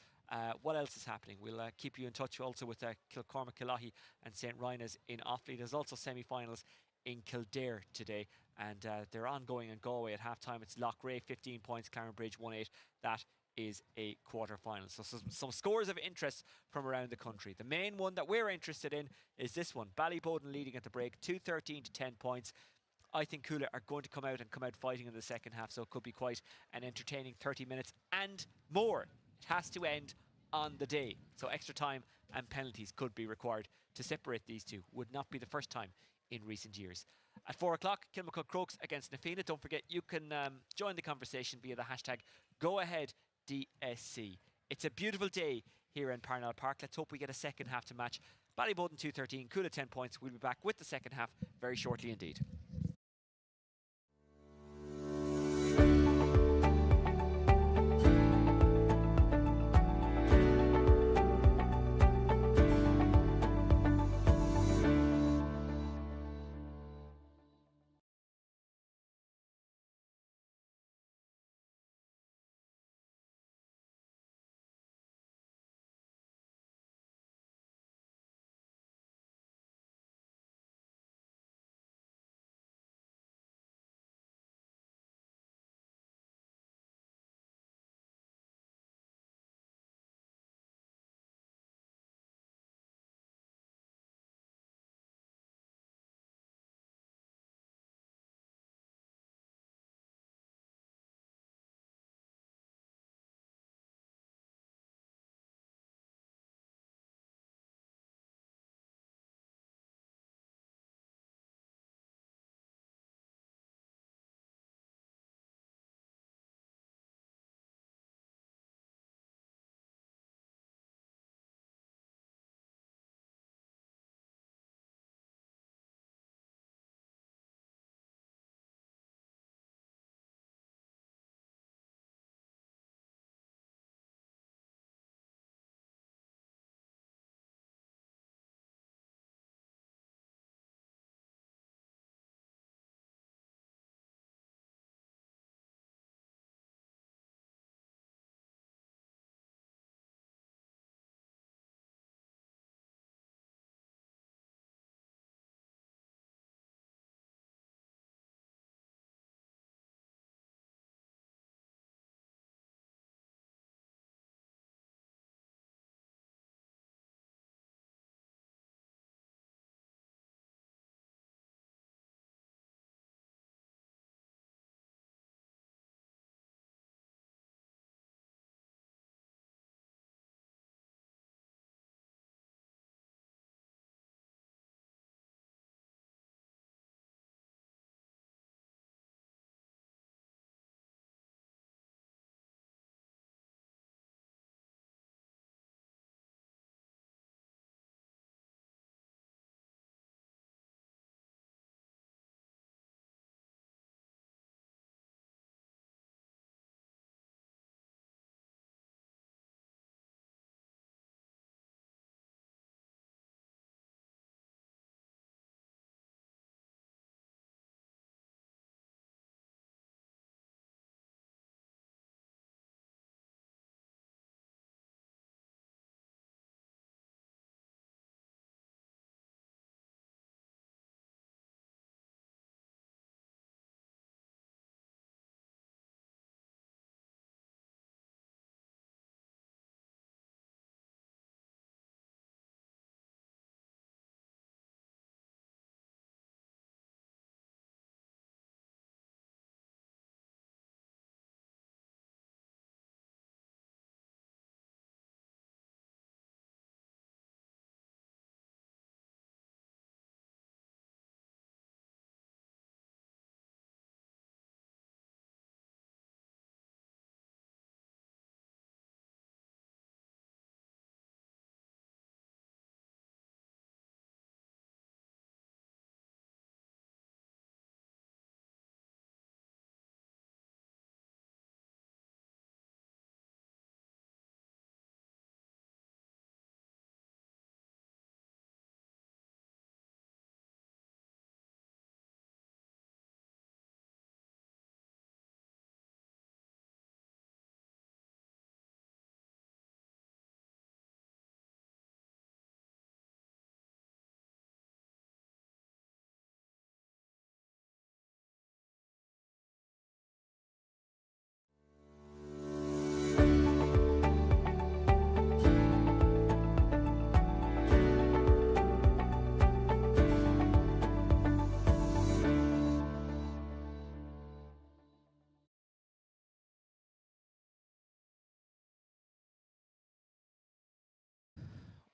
What else is happening? We'll keep you in touch also with Kilcormac, Killahy and St. Rynagh's in Offaly. There's also semi-finals in Kildare today, and they're ongoing in Galway. At half-time it's Loughrea 15 points, Clarenbridge 1-8. That is a quarter-final. So some scores of interest from around the country. The main one that we're interested in is this one. Ballyboden leading at the break, 2-13 to 10 points. I think Cuala are going to come out fighting in the second half, so it could be quite an entertaining 30 minutes and more. It has to end on the day, so extra time and penalties could be required to separate these two. Would not be the first time in recent years. At 4 o'clock, Kilmacud Crokes against Nafina. Don't forget, you can join the conversation via the hashtag #GoAheadDSC. It's a beautiful day here in Parnell Park. Let's hope we get a second half to match. Ballyboden 2-13, Cuala 10 points. We'll be back with the second half very shortly indeed.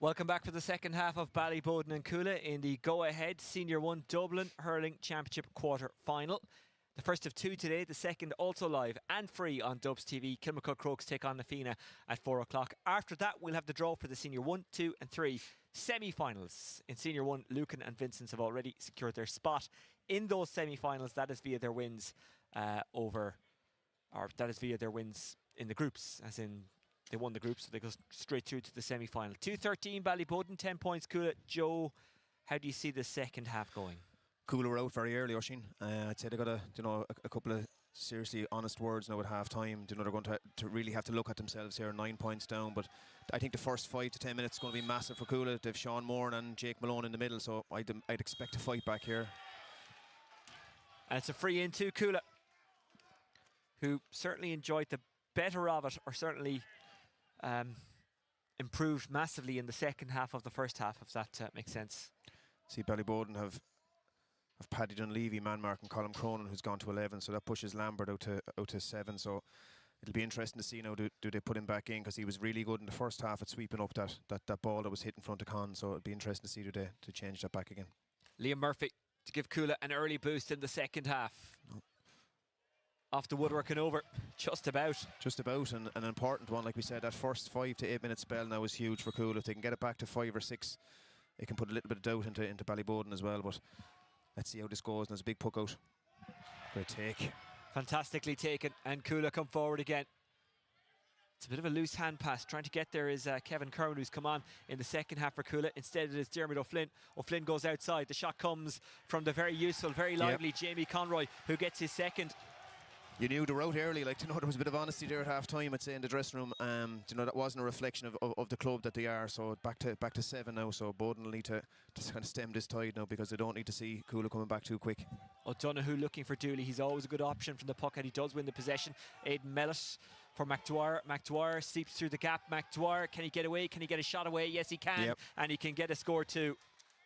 Welcome back for the second half of Ballyboden and Cuala in the go-ahead Senior 1 Dublin Hurling Championship quarter-final. The first of two today, the second also live and free on Dubs TV. Kilmacud Crokes take on Nafina at 4 o'clock. After that, we'll have the draw for the Senior 1, 2 and 3 semi-finals. In Senior 1, Lucan and Vincent's have already secured their spot in those semi-finals. That is via their wins that is via their wins in the groups, as in they won the group, so they go straight through to the semi-final. 2-13 Ballyboden, 10 points Cuala. Joe, how do you see the second half going? Cuala were out very early, Oisín. I'd say they got a couple of seriously honest words now at half time. They're going to really have to look at themselves here, 9 points down. But I think the first 5 to 10 minutes is going to be massive for Cuala. They've Sean Moore and Jake Malone in the middle, so I'd expect a fight back here. And it's a free in to Cuala, who certainly enjoyed the better of it, or certainly improved massively in the second half of the first half, if that makes sense. See, Ballyboden have Paddy Dunleavy, man-mark, and Colin Cronin, who's gone to 11, so that pushes Lambert out to 7. So it'll be interesting to see now, do they put him back in, because he was really good in the first half at sweeping up that ball that was hit in front of Con. So it'll be interesting to see do they to change that back again. Liam Murphy to give Cuala an early boost in the second half. Off the woodwork and over, just about. Just about, and an important one, like we said, that first 5 to 8 minute spell now is huge for Cuala. If they can get it back to 5 or 6, it can put a little bit of doubt into Ballyboden as well. But let's see how this goes, and there's a big puck out. Great take. Fantastically taken, and Cuala come forward again. It's a bit of a loose hand pass. Trying to get there is Kevin Curran, who's come on in the second half for Cuala. Instead it is Dermot O'Flynn. O'Flynn goes outside. The shot comes from the very useful, very lively Jamie Conroy, who gets his second. You knew they were out early, like, there was a bit of honesty there at half time, I'd say, in the dressing room. That wasn't a reflection of the club that they are. So back to 7 now. So Bowden will need to kind of stem this tide now, because they don't need to see Cuala coming back too quick. O'Donoghue looking for Dooley. He's always a good option from the puck, and he does win the possession. Aidan Mellett for McDwyer. McDwyer seeps through the gap. McDwyer, can he get away? Can he get a shot away? Yes, he can. And he can get a score too.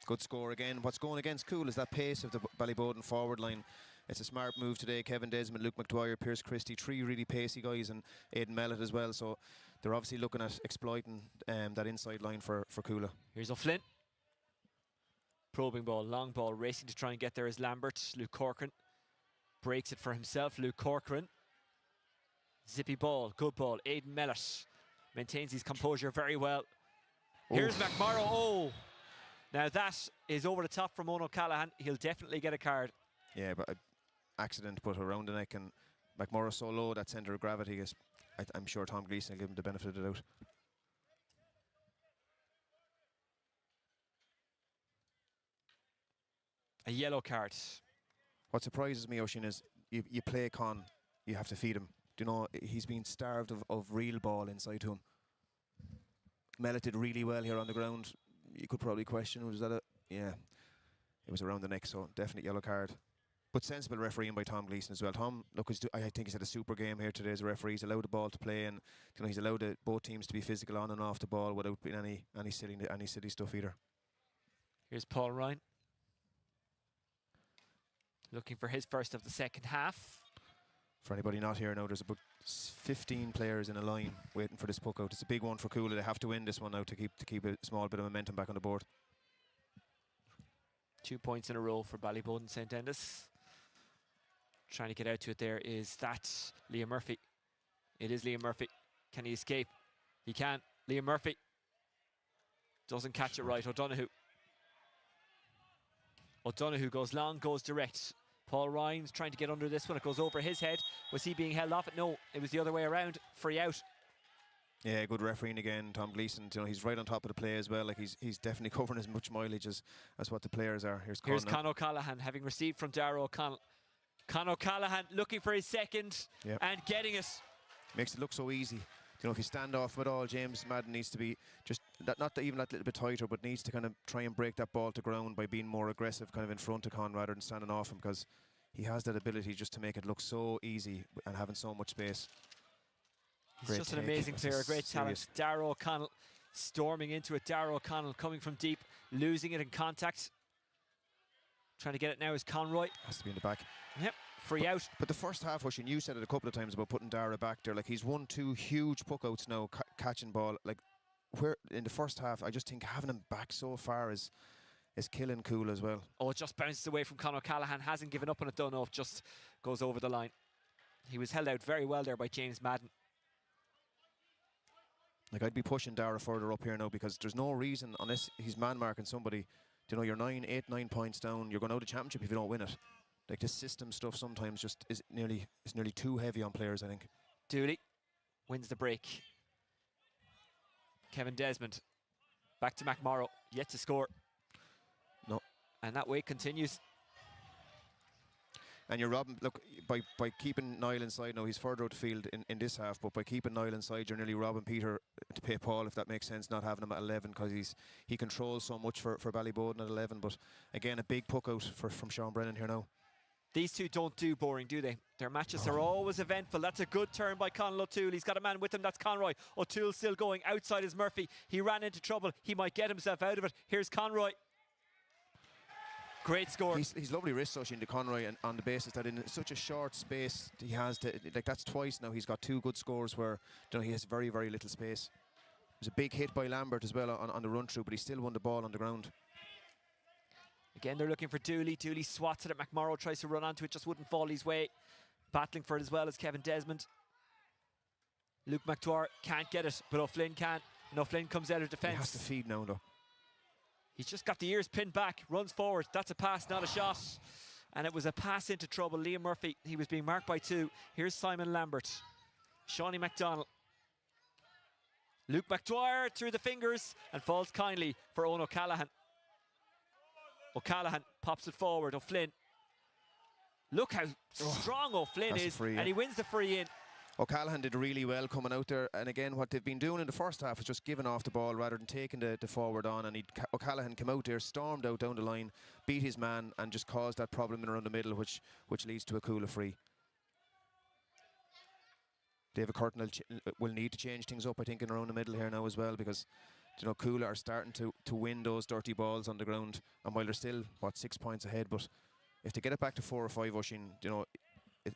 Good score again. What's going against Cuala is that pace of the Ballyboden forward line. It's a smart move today. Kevin Desmond, Luke McDwyer, Pierce Christie, 3 really pacey guys, and Aidan Mellett as well. So they're obviously looking at exploiting that inside line for Cuala. Here's O'Flynn. Probing ball, long ball, racing to try and get there is Lambert. Luke Corcoran breaks it for himself. Luke Corcoran. Zippy ball, good ball. Aidan Mellett maintains his composure very well. Here's McMorrow. Oh! Now that is over the top from Eoin O'Callaghan. He'll definitely get a card. Yeah, but accident put around the neck, and McMorrow so low that centre of gravity is. I'm sure Tom Gleeson will give him the benefit of the doubt. A yellow card. What surprises me, Oisín, is you play Con, you have to feed him. Do you know, he's been starved of real ball inside to him. Mellett did really well here on the ground. You could probably question, was that a... Yeah, it was around the neck, so definite yellow card. But sensible refereeing by Tom Gleeson as well. Tom, look, I think he's had a super game here today as a referee. He's allowed the ball to play, and he's allowed both teams to be physical on and off the ball without being any silly stuff either. Here's Paul Ryan, looking for his first of the second half. For anybody not here now, there's about 15 players in a line waiting for this puck out. It's a big one for Cuala. They have to win this one now to keep a small bit of momentum back on the board. 2 points in a row for Ballyboden St Endas. Trying to get out to it there is that Liam Murphy. It is Liam Murphy. Can he escape? He can. Liam Murphy doesn't catch it right. O'Donoghue goes long, goes direct. Paul Ryan's trying to get under this one. It goes over his head. Was he being held off? No, it was the other way around. Free out. Yeah, good refereeing again. Tom Gleeson, he's right on top of the play as well. Like he's definitely covering as much mileage as what the players are. Here's Con O'Callaghan, having received from Darragh O'Connell. Con O'Callaghan looking for his second and getting it. Makes it look so easy. If you stand off at all, James Madden needs to be just not even that little bit tighter, but needs to kind of try and break that ball to ground by being more aggressive, kind of in front of Con rather than standing off him, because he has that ability just to make it look so easy and having so much space. He's just an amazing player, a great talent. Darragh O'Connell storming into it. Darragh O'Connell coming from deep, losing it in contact. Trying to get it now is Conroy. Has to be in the back. Yep, free out. But the first half, Oisín, you said it a couple of times about putting Darragh back there. Like, he's won 2 huge puckouts now, catching ball. Like, where in the first half, I just think having him back so far is killing Cuala as well. Oh, it just bounces away from Conor O'Callaghan. Hasn't given up on it, don't know if just goes over the line. He was held out very well there by James Madden. Like, I'd be pushing Dara further up here now, because there's no reason, unless he's man marking somebody, you know, you're 9 points down, you're going out of the championship if you don't win it. Like, this system stuff sometimes just is nearly too heavy on players, I think. Dooley wins the break. Kevin Desmond back to McMorrow, yet to score. No. And that wait continues. And you're robbing, look, by keeping Niall inside, now he's further out the field in this half, but by keeping Niall inside, you're nearly robbing Peter to pay Paul, if that makes sense, not having him at 11, because he controls so much for Ballyboden at 11. But again, a big puck out from Sean Brennan here now. These two don't do boring, do they? Their matches are always eventful. That's a good turn by Conall O'Toole. He's got a man with him, that's Conroy. O'Toole still going, outside is Murphy. He ran into trouble, he might get himself out of it. Here's Conroy. Great score. He's lovely wrist touching to Conroy, and on the basis that in such a short space he has to, like, that's twice now he's got 2 good scores where, you know, he has very, very little space. There's a big hit by Lambert as well on the run through, but he still won the ball on the ground. Again, they're looking for Dooley. Dooley swats it at McMorrow, tries to run onto it, just wouldn't fall his way. Battling for it as well as Kevin Desmond. Luke McTwar can't get it, but O'Flynn can. And O'Flynn comes out of defence. He has to feed now, though. He's just got the ears pinned back, runs forward. That's a pass, not a shot. And it was a pass into trouble. Liam Murphy, he was being marked by 2. Here's Simon Lambert. Shawnee McDonald. Luke McDwyer through the fingers and falls kindly for Owen O'Callaghan. O'Callaghan pops it forward. O'Flynn. Look how strong O'Flynn is. Free, and he wins the free in. O'Callaghan did really well coming out there, and again what they've been doing in the first half is just giving off the ball rather than taking the forward on, and O'Callaghan came out there, stormed out down the line, beat his man and just caused that problem in around the middle, which leads to a Cuala free. David Curtin will need to change things up, I think, in around the middle here now as well, because, you know, Cuala are starting to win those dirty balls on the ground, and while they're still, 6 points ahead, but if they get it back to 4 or 5, Oisín, you know,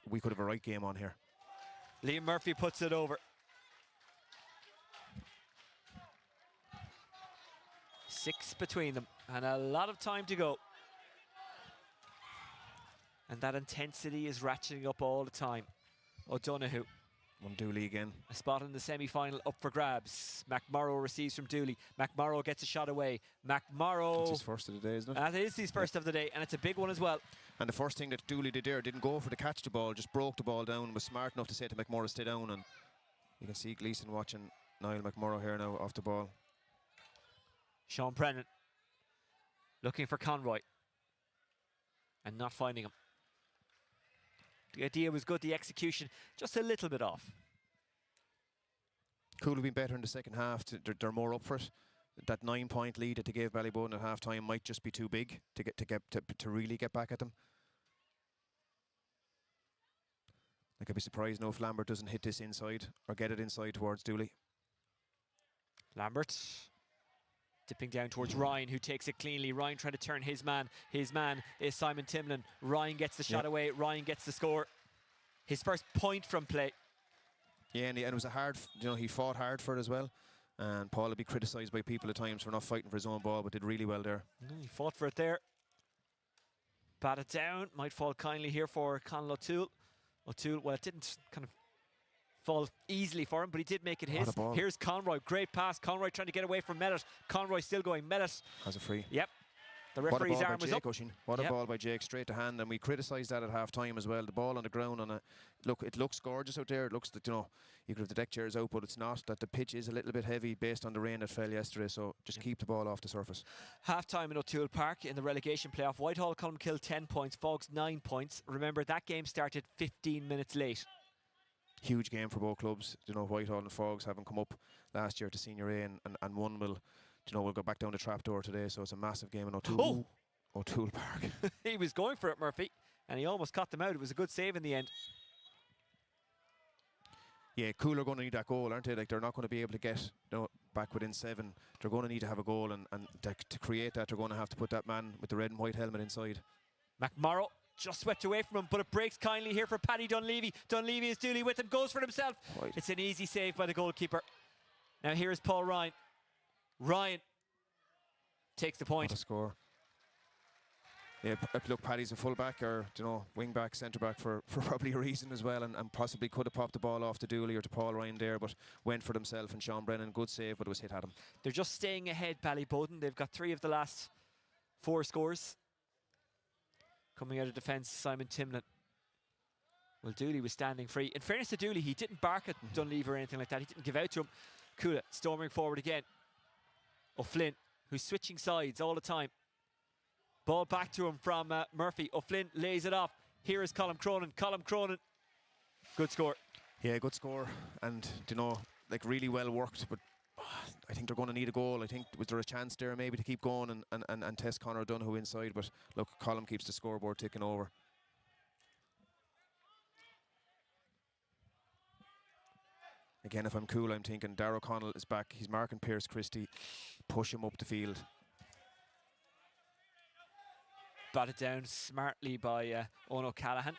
we could have a right game on here. Liam Murphy puts it over. 6 between them and a lot of time to go. And that intensity is ratcheting up all the time. O'Donoghue. One Dooley again. A spot in the semi-final up for grabs. McMorrow receives from Dooley. McMorrow gets a shot away. McMorrow. It's his first of the day, isn't it? That is his first of the day, and it's a big one as well. And the first thing that Dooley did there, didn't go for the catch the ball, just broke the ball down, was smart enough to say to McMorrow, stay down. And you can see Gleeson watching Niall McMorrow here now off the ball. Sean Brennan looking for Conroy and not finding him. The idea was good, the execution just a little bit off. Cuala have been better in the second half. They're more up for it. That 9-point lead that they gave Ballyboden at half time might just be too big to really get back at them. Like, I'd be surprised now if Lambert doesn't hit this inside or get it inside towards Dooley. Lambert dipping down towards Ryan, who takes it cleanly. Ryan trying to turn his man. His man is Simon Timlin. Ryan gets the shot away. Ryan gets the score. His first point from play. Yeah, and it was a hard, you know, he fought hard for it as well. And Paul will be criticised by people at times for not fighting for his own ball, but did really well there. He fought for it there. Bat it down. Might fall kindly here for Conall O'Toole. O'Toole, well, it didn't kind of fall easily for him, but he did make it his. Here's Conroy. Great pass. Conroy trying to get away from Mellett. Conroy still going. Mellett has a free. Yep. The referee's arm was up. What a ball by Jake, straight to hand, and we criticised that at half time as well. The ball on the ground on a look. It looks gorgeous out there. It looks that, you know, you could have the deck chairs out, but it's not. That the pitch is a little bit heavy based on the rain that fell yesterday. So just keep the ball off the surface. Half time in O'Toole Park in the relegation playoff. Whitehall Colmkill 10 points. Fogs 9 points. Remember, that game started 15 minutes late. Huge game for both clubs. You know, Whitehall and Fogs having come up last year to Senior A, and one will, you know, will go back down the trapdoor today. So it's a massive game in O'Toole. O'Toole Park. He was going for it, Murphy, and he almost caught them out. It was a good save in the end. Yeah, Cuala are going to need that goal, aren't they? Like, they're not going to be able to get, you know, back within 7. They're going to need to have a goal, and to create that, they're going to have to put that man with the red and white helmet inside. McMorrow just swept away from him, but it breaks kindly here for Paddy Dunleavy. Dunleavy is Dooley with him, goes for it himself. It's an easy save by the goalkeeper. Now here's Paul Ryan. Ryan takes the point. What a score. Yeah, look, Paddy's a full-back or, wing-back, centre-back for probably a reason as well, and possibly could have popped the ball off to Dooley or to Paul Ryan there, but went for himself, and Sean Brennan, good save, but it was hit at him. They're just staying ahead, Ballyboden. They've got 3 of the last 4 scores. Coming out of defence, Simon Timlin. Well, Dooley was standing free. In fairness to Dooley, he didn't bark at Dunleavy or anything like that. He didn't give out to him. Cuala storming forward again. O'Flynn, who's switching sides all the time. Ball back to him from Murphy. O'Flynn lays it off. Here is Colm Cronin. Colm Cronin. Good score. Yeah, good score. And, really well worked. But I think they're going to need a goal. I think, was there a chance there maybe to keep going and test Conor O'Donoghue inside? But look, Colm keeps the scoreboard ticking over. Again, if I'm cool, I'm thinking Darragh Connell is back. He's marking Pierce Christie. Push him up the field. Batted down smartly by Owen O'Callaghan.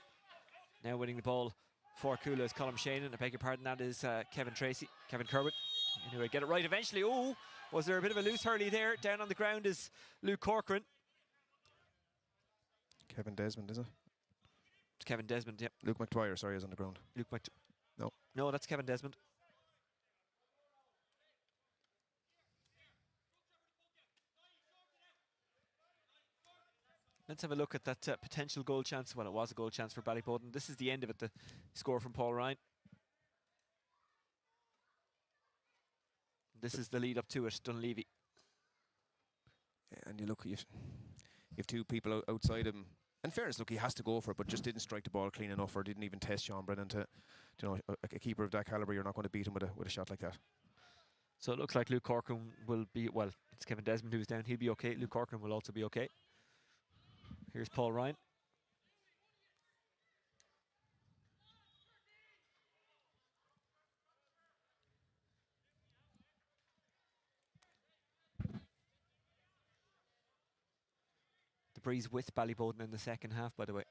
Now winning the ball for Cuala is Colm Shannon. I beg your pardon, that is Kevin Kerwin. Anyway, get it right eventually. Oh, was there a bit of a loose hurley there? Down on the ground is Luke Corcoran. Kevin Desmond, is it? It's Kevin Desmond, yep. Luke McDwyer, sorry, is on the ground. No, that's Kevin Desmond. Let's have a look at that potential goal chance. Well, it was a goal chance for Ballyboden. This is the end of it, the score from Paul Ryan. This is the lead up to it, Dunleavy. Yeah, and you look, you have 2 people outside him. In fairness, look, he has to go for it, but just didn't strike the ball clean enough, or didn't even test Sean Brennan to, a keeper of that calibre, you're not going to beat him with a shot like that. So it looks like Luke Corcoran will be, well, it's Kevin Desmond who's down. He'll be okay. Luke Corcoran will also be okay. Here's Paul Ryan. The breeze with Ballyboden in the second half, by the way.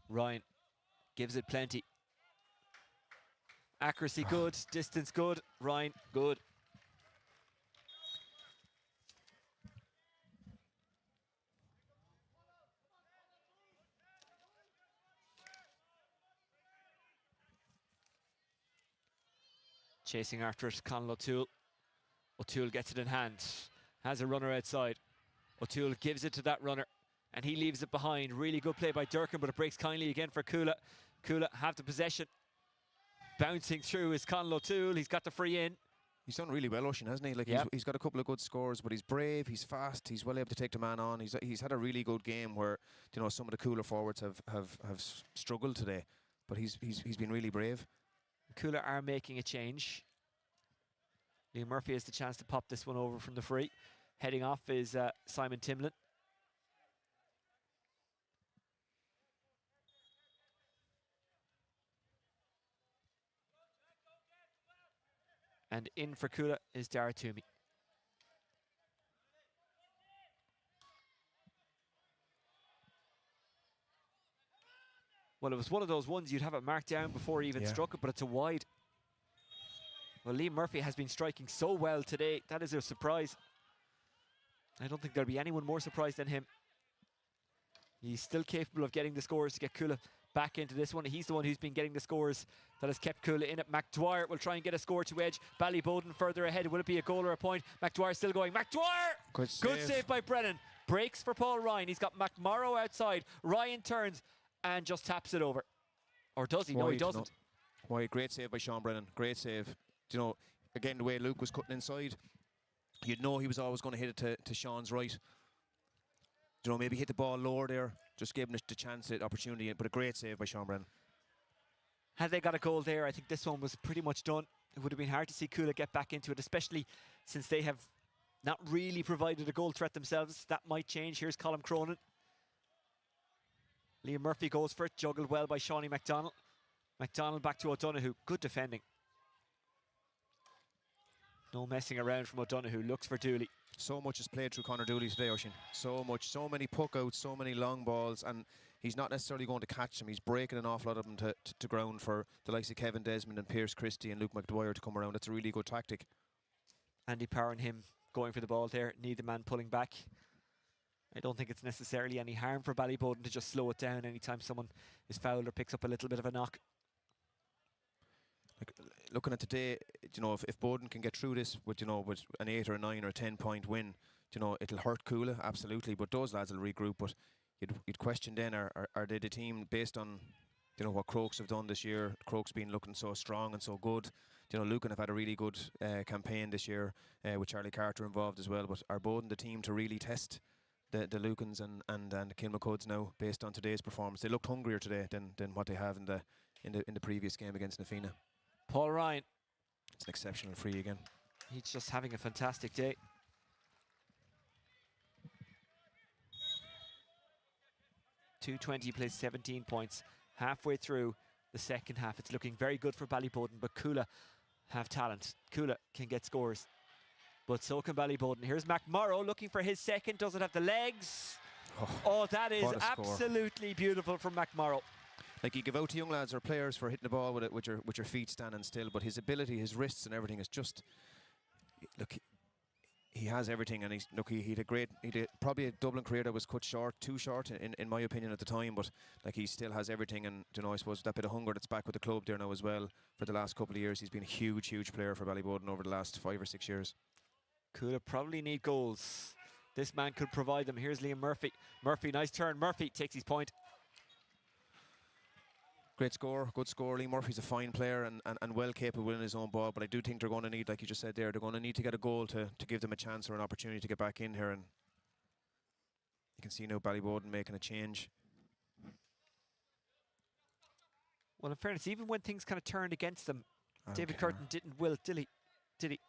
Ryan gives it plenty. Accuracy good, distance good. Ryan, good. Chasing after it, Conall O'Toole. O'Toole gets it in hand. Has a runner outside. O'Toole gives it to that runner, and he leaves it behind. Really good play by Durkin, but it breaks kindly again for Cuala. Cuala have the possession. Bouncing through is Conall O'Toole. He's got the free in. He's done really well, Ocean, hasn't he? Like, yep. he's got a couple of good scores, but he's brave, he's fast, he's well able to take the man on. He's had a really good game where, some of the cooler forwards have struggled today, but he's been really brave. Cuala are making a change. Liam Murphy has the chance to pop this one over from the free. Heading off is Simon Timlin. And in for Cuala is Dara Toomey. Well, it was one of those ones you'd have it marked down before he even struck it, but it's a wide. Well, Liam Murphy has been striking so well today. That is a surprise. I don't think there'll be anyone more surprised than him. He's still capable of getting the scores to get Cuala back into this one. He's the one who's been getting the scores that has kept Cuala in it. McDwyer will try and get a score to edge. Ballyboden further ahead. Will it be a goal or a point? McDwyer still going. McDwyer! Good save by Brennan. Breaks for Paul Ryan. He's got McMorrow outside. Ryan turns and just taps it over. Or does he? No, he doesn't. No. Why, great save by Sean Brennan. Great save. Again, the way Luke was cutting inside, you'd know he was always going to hit it to Sean's right. Maybe hit the ball lower there, just gave him the chance, the opportunity, but a great save by Sean Brennan. Had they got a goal there, I think this one was pretty much done. It would have been hard to see Cuala get back into it, especially since they have not really provided a goal threat themselves. That might change. Here's Colm Cronin. Liam Murphy goes for it, juggled well by Shawnee McDonald. McDonald back to O'Donoghue. Good defending. No messing around from O'Donoghue. Looks for Dooley. So much is played through Conor Dooley today, Oisin. So much. So many puck outs, so many long balls, and he's not necessarily going to catch them. He's breaking an awful lot of them to ground for the likes of Kevin Desmond and Pierce Christie and Luke McDwyer to come around. That's a really good tactic. Andy Power and him going for the ball there. Need the man pulling back. I don't think it's necessarily any harm for Ballyboden to just slow it down anytime someone is fouled or picks up a little bit of a knock. Like, looking at today, you know, if Bowden can get through this with, you know, with an 8 or a 9 or a 10-point win, you know, it'll hurt Cuala, absolutely, but those lads will regroup. But you'd question then, are they the team based on, you know, what Crokes have done this year? Crokes been looking so strong and so good. You know, Lucan have had a really good campaign this year with Charlie Carter involved as well. But are Bowden the team to really test the Lucans and the Kilmacuds now based on today's performance? They looked hungrier today than what they have in the previous game against Nafina. Paul Ryan. It's an exceptional free again. He's just having a fantastic day. .220 plays 17 points. Halfway through the second half, it's looking very good for Ballyboden, but Cuala have talent. Cuala can get scores, but so can Ballyboden. Here's McMorrow looking for his second. Doesn't have the legs. Oh, that is absolutely beautiful from McMorrow. Like, you give out to young lads or players for hitting the ball with your feet standing still, but his ability, his wrists and everything is just, look, he has everything. And he had probably a Dublin career that was cut short, too short in my opinion at the time, but like, he still has everything. And, you know, I suppose that bit of hunger that's back with the club there now as well for the last couple of years. He's been a huge player for Ballyboden over the last 5 or 6 years. Could have probably need goals. This man could provide them. Here's Liam Murphy. Murphy, nice turn. Murphy takes his point. Great score, good score. Lee Murphy's a fine player and well capable in his own ball, but I do think they're going to need, like you just said there, they're going to need to get a goal to give them a chance or an opportunity to get back in here. And you can see now Ballyboden making a change. Well, in fairness, even when things kind of turned against them, David Curtin didn't will, did he?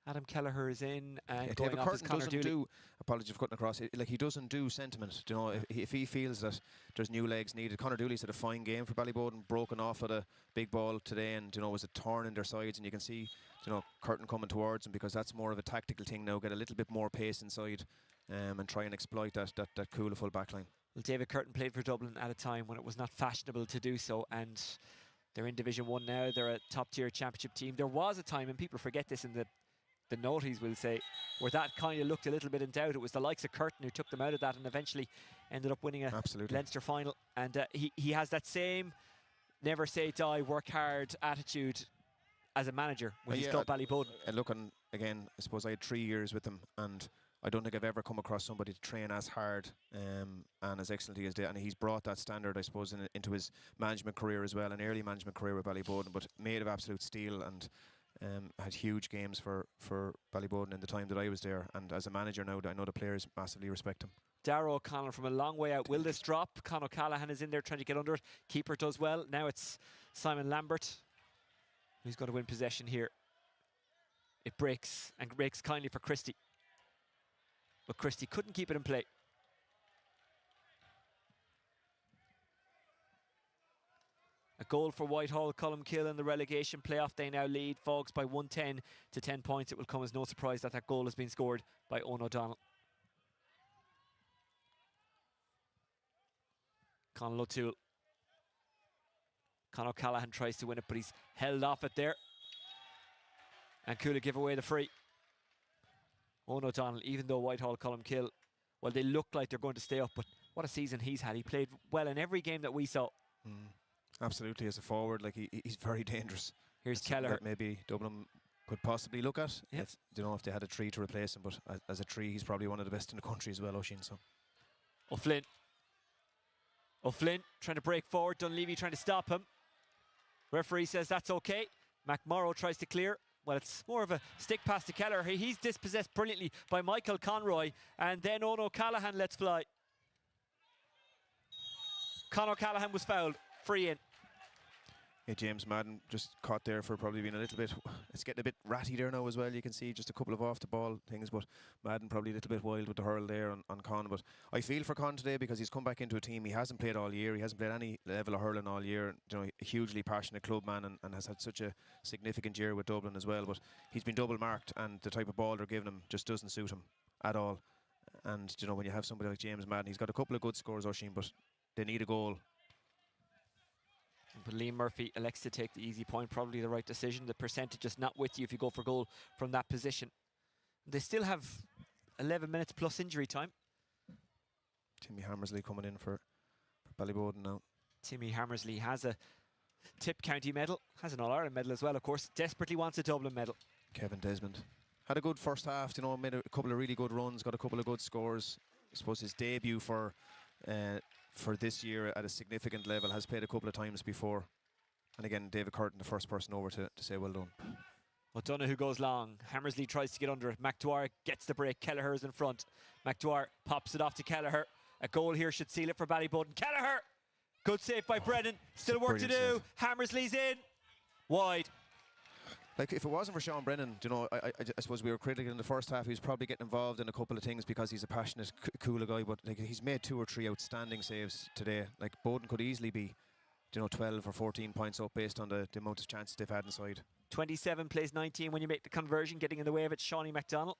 Adam Kelleher is in and going David off Curtin Conor doesn't Dooley. do, apologies for cutting across, like, he doesn't do sentiment. You know, if he feels that there's new legs needed. Conor Dooley's had a fine game for Ballyboden, broken off at a big ball today, and, you know, was a thorn in their sides. And you can see, you know, Curtin coming towards him because that's more of a tactical thing now. Get a little bit more pace inside and try and exploit that Cuala full back line. Well, David Curtin played for Dublin at a time when it was not fashionable to do so, and they're in Division 1 now. They're a top-tier championship team. There was a time, and people forget this in the noties will say, where that kind of looked a little bit in doubt. It was the likes of Curtin who took them out of that and eventually ended up winning a Leinster final. And he has that same never say die, work hard attitude as a manager when he's got Ballyboden. And looking again, I suppose I had 3 years with him, and I don't think I've ever come across somebody to train as hard and as excellently as they. And he's brought that standard, I suppose, into his management career as well, an early management career with Ballyboden, but made of absolute steel, and had huge games for Ballyboden in the time that I was there. And as a manager now, I know the players massively respect him. Darragh O'Connell from a long way out. Will this drop? Con O'Callaghan is in there trying to get under it. Keeper does well. Now it's Simon Lambert who's going to win possession here. It breaks, and breaks kindly for Christie. But Christie couldn't keep it in play. A goal for Whitehall, Columkill in the relegation playoff. They now lead Fogs by 110 to 10 points. It will come as no surprise that goal has been scored by Owen O'Donnell. Conall O'Toole. Con O'Callaghan tries to win it, but he's held off it there. And Cuala give away the free. Owen O'Donnell, even though Whitehall, Columkill, well, they look like they're going to stay up, but what a season he's had. He played well in every game that we saw. Absolutely, as a forward, like he's very dangerous. Here's Keller. Maybe Dublin could possibly look at. Yep. If they had a tree to replace him, but as a tree, he's probably one of the best in the country as well, Oisín. So. O'Flynn. O'Flynn trying to break forward. Dunleavy trying to stop him. Referee says that's okay. McMorrow tries to clear. Well, it's more of a stick pass to Keller. He's dispossessed brilliantly by Michael Conroy. And then Owen O'Callaghan lets fly. Con O'Callaghan was fouled. Free in. Yeah, James Madden just caught there for probably being a little bit, it's getting a bit ratty there now as well. You can see just a couple of off the ball things, but Madden probably a little bit wild with the hurl there on Con. But I feel for Con today because he's come back into a team he hasn't played all year. He hasn't played any level of hurling all year. You know, a hugely passionate club man and has had such a significant year with Dublin as well. But he's been double marked, and the type of ball they're giving him just doesn't suit him at all. And, you know, when you have somebody like James Madden, he's got a couple of good scores, Oisín, but they need a goal. But Liam Murphy elects to take the easy point, probably the right decision. The percentage is not with you if you go for goal from that position. They still have 11 minutes plus injury time. Timmy Hammersley coming in for Ballyboden now. Timmy Hammersley has a Tip County medal, has an All-Ireland medal as well, of course. Desperately wants a Dublin medal. Kevin Desmond had a good first half, you know, made a couple of really good runs, got a couple of good scores. I suppose his debut for this year at a significant level, has played a couple of times before. And again, David Curtin, the first person over to say well done. O'Donoghue goes long. Hammersley tries to get under it. McDwyer gets the break. Kelleher's in front. McDwyer pops it off to Kelleher. A goal here should seal it for Ballyboden. Kelleher! Good save by Brennan. Still work to do. Save. Hammersley's in. Wide. Like, if it wasn't for Sean Brennan, you know, I suppose we were critical in the first half. He was probably getting involved in a couple of things because he's a passionate, cool guy. But like, he's made 2 or 3 outstanding saves today. Like, Bowden could easily be, you know, 12 or 14 points up based on the amount of chances they've had inside. 27 plays 19 when you make the conversion. Getting in the way of it, Shawnee MacDonald.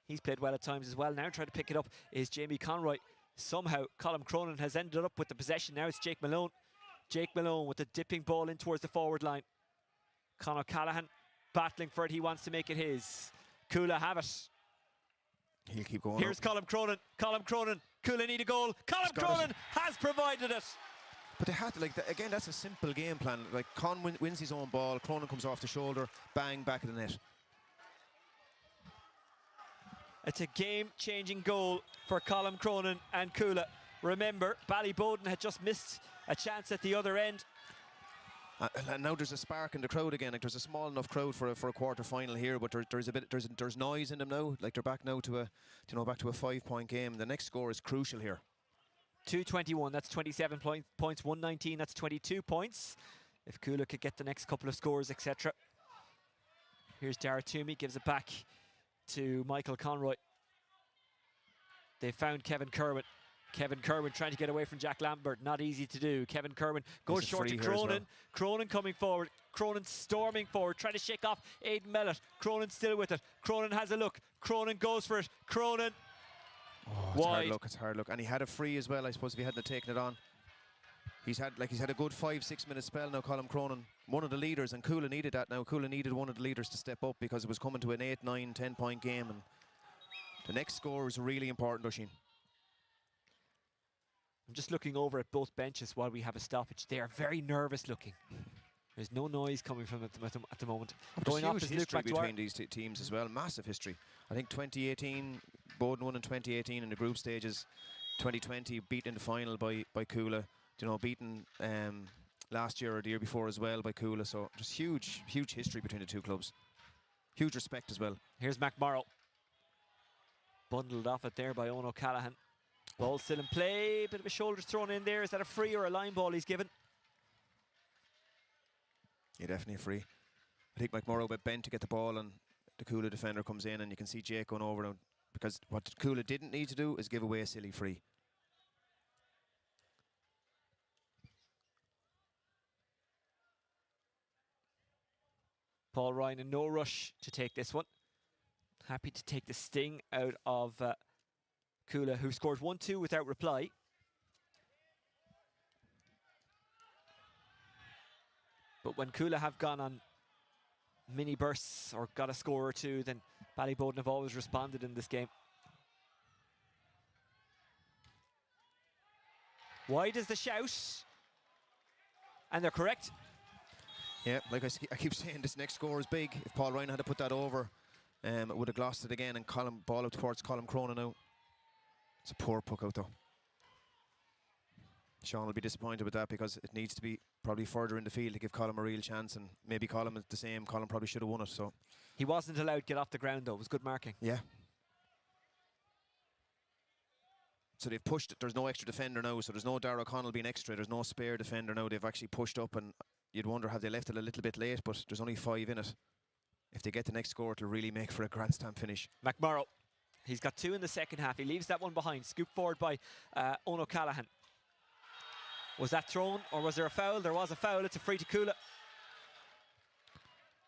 He's played well at times as well. Now trying to pick it up is Jamie Conroy. Somehow Colm Cronin has ended up with the possession. Now it's Jake Malone. Jake Malone with the dipping ball in towards the forward line. Conor Callahan battling for it. He wants to make it his. Cuala have it. He'll keep going. Here's Colm Cronin. Colm Cronin. Cuala need a goal. Colm Cronin has provided it. But they had to, like, again, that's a simple game plan. Like, Con wins his own ball, Cronin comes off the shoulder, bang, back of the net. It's a game-changing goal for Colm Cronin and Cuala. Remember, Ballyboden had just missed a chance at the other end. And now there's a spark in the crowd again. Like, there's a small enough crowd for a quarter final here, but there's a bit there's noise in them now. Like, they're back now to a 5-point game. The next score is crucial here. 221, that's 27 points. 119, that's 22 points. If Cuala could get the next couple of scores, etc. Here's Dara Toomey, gives it back to Michael Conroy. They found Kevin Kerwin. Kevin Kerwin trying to get away from Jack Lambert. Not easy to do. Kevin Kerwin goes short to Cronin. Well. Cronin coming forward. Cronin storming forward, trying to shake off Aidan Mellett. Cronin still with it. Cronin has a look. Cronin goes for it. Cronin. Oh, it's hard luck, it's hard luck. And he had a free as well, I suppose, if he hadn't taken it on. He's had a good 5-6 minute spell now, Colm Cronin. One of the leaders, and Cuala needed that now. Cuala needed one of the leaders to step up because it was coming to an 8, 9, 10 point game. And the next score is really important, Oisín. I'm just looking over at both benches while we have a stoppage. They are very nervous looking. There's no noise coming from them at the moment. Going huge history between these teams as well. Massive history. I think 2018, Bowden won in 2018 in the group stages. 2020 beaten in the final by Cuala. You know, beaten last year or the year before as well by Cuala. So just huge history between the two clubs. Huge respect as well. Here's McMorrow. Bundled off it there by Owen O'Callaghan. Ball still in play. Bit of a shoulders thrown in there. Is that a free or a line ball he's given? Yeah, definitely a free. I think McMorrow got bent to get the ball, and the Cuala defender comes in, and you can see Jake going over now, because what Cuala didn't need to do is give away a silly free. Paul Ryan in no rush to take this one. Happy to take the sting out of Cuala, who scored 1-2 without reply. But when Cuala have gone on mini bursts or got a score or two, then Ballyboden have always responded in this game. Wide is the shout. And they're correct. Yeah, like I keep saying, this next score is big. If Paul Ryan had to put that over, it would have glossed it again, and ball out towards Colm Cronin now. It's a poor puck out though. Sean will be disappointed with that because it needs to be probably further in the field to give Colm a real chance, and maybe Colm is the same. Colm probably should have won it. So he wasn't allowed to get off the ground though. It was good marking. Yeah. So they've pushed it. There's no extra defender now, so there's no Dara O'Connell being extra. There's no spare defender now. They've actually pushed up, and you'd wonder have they left it a little bit late, but there's only 5 in it. If they get the next score, it'll really make for a grand slam finish. McMorrow, he's got 2 in the second half. He leaves that one behind. Scooped forward by Owen O'Callaghan. Was that thrown, or was there a foul? There was a foul. It's a free to Cuala.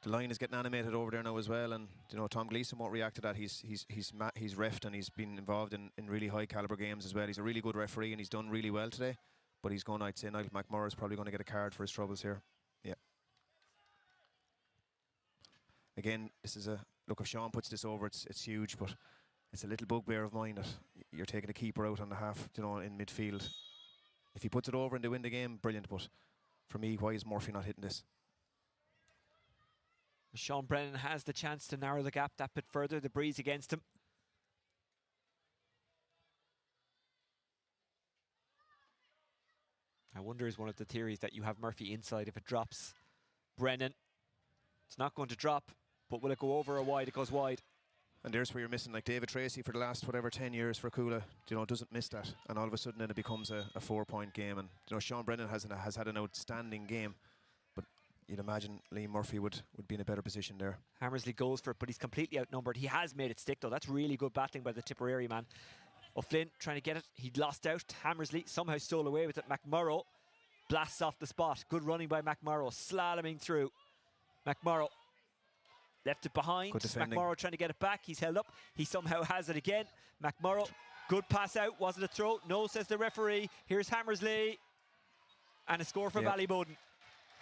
The line is getting animated over there now as well, and you know Tom Gleeson won't react to that. He's reffed, and he's been involved in really high caliber games as well. He's a really good referee, and he's done really well today. But he's going, I'd say Niall McMorrow is probably going to get a card for his troubles here. Yeah. Again, this is a look, if Sean puts this over, it's huge, but it's a little bugbear of mine that you're taking a keeper out on the half, you know, in midfield. If he puts it over and they win the game, brilliant, but for me, why is Murphy not hitting this? Sean Brennan has the chance to narrow the gap that bit further. The breeze against him. I wonder, is one of the theories that you have Murphy inside if it drops. Brennan, it's not going to drop, but will it go over or wide? It goes wide. And there's where you're missing, like David Tracy for the last, whatever, 10 years for Cuala, you know, doesn't miss that. And all of a sudden then it becomes a 4-point game. And, you know, Sean Brennan has had an outstanding game. But you'd imagine Liam Murphy would be in a better position there. Hammersley goes for it, but he's completely outnumbered. He has made it stick, though. That's really good battling by the Tipperary man. O'Flynn trying to get it. He lost out. Hammersley somehow stole away with it. McMurrough blasts off the spot. Good running by McMurrough. Slaloming through. McMurrough left it behind. McMurrough trying to get it back. He's held up. He somehow has it again. McMurrough, good pass out. Was it a throw? No, says the referee. Here's Hammersley. And a score for Ballyboden.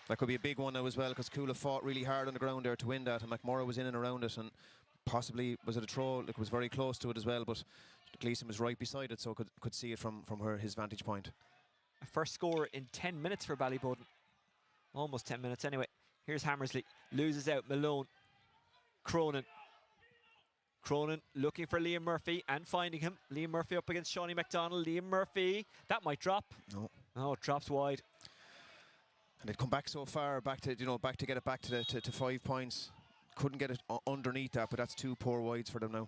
That could be a big one now as well, because Cuala fought really hard on the ground there to win that, and McMurrough was in and around it, and possibly was it a throw? It was very close to it as well, but Gleeson was right beside it, so could see it from his vantage point. A first score in 10 minutes for Ballyboden. Almost 10 minutes anyway. Here's Hammersley. Loses out. Malone. Cronin looking for Liam Murphy and finding him. Liam Murphy up against Shawnee McDonald. Liam Murphy. That might drop. No. No, it drops wide. And they'd come back so far, back to get it back to 5 points. Couldn't get it underneath that, but that's 2 poor wides for them now.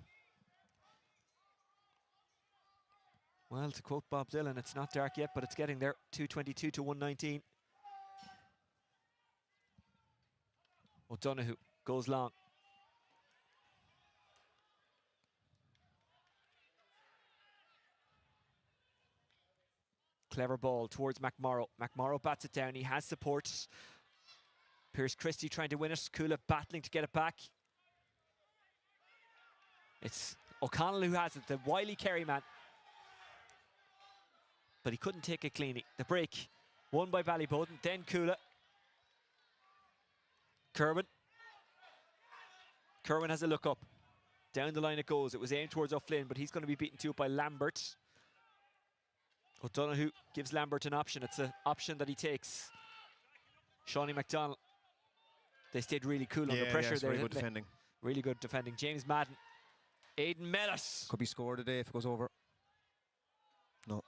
Well, to quote Bob Dylan, it's not dark yet, but it's getting there. 222 to 119. O'Donoghue goes long. Clever ball towards McMurrough. McMurrough bats it down. He has support. Pierce Christie trying to win it. Cuala battling to get it back. It's O'Connell who has it, the wily Kerry man. But he couldn't take it cleanly. The break won by Ballyboden. Then Cuala. Kerwin has a look up. Down the line it goes. It was aimed towards O'Flynn, but he's going to be beaten to it by Lambert. O'Donoghue gives Lambert an option. It's an option that he takes. Shawnee McDonald. They stayed really cool under pressure there. Really good defending. Really good defending. James Madden. Aidan Mellis. Could be scored today if it goes over. No.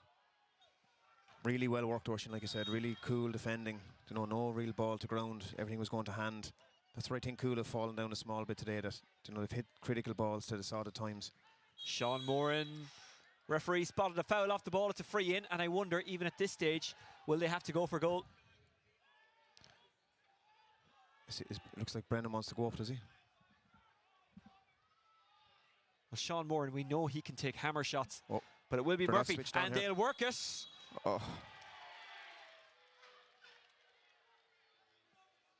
Really well worked, Ocean, like I said. Really cool defending. You know, no real ball to ground. Everything was going to hand. That's where I think Cuala have fallen down a small bit today. That, you know, they've hit critical balls to the sort of times. Sean Moran. Referee spotted a foul off the ball. It's a free in, and I wonder, even at this stage, will they have to go for goal? It looks like Brendan wants to go up, does he? Well, Sean Moran, we know he can take hammer shots, but it will be Murphy, and they'll work it. Oh.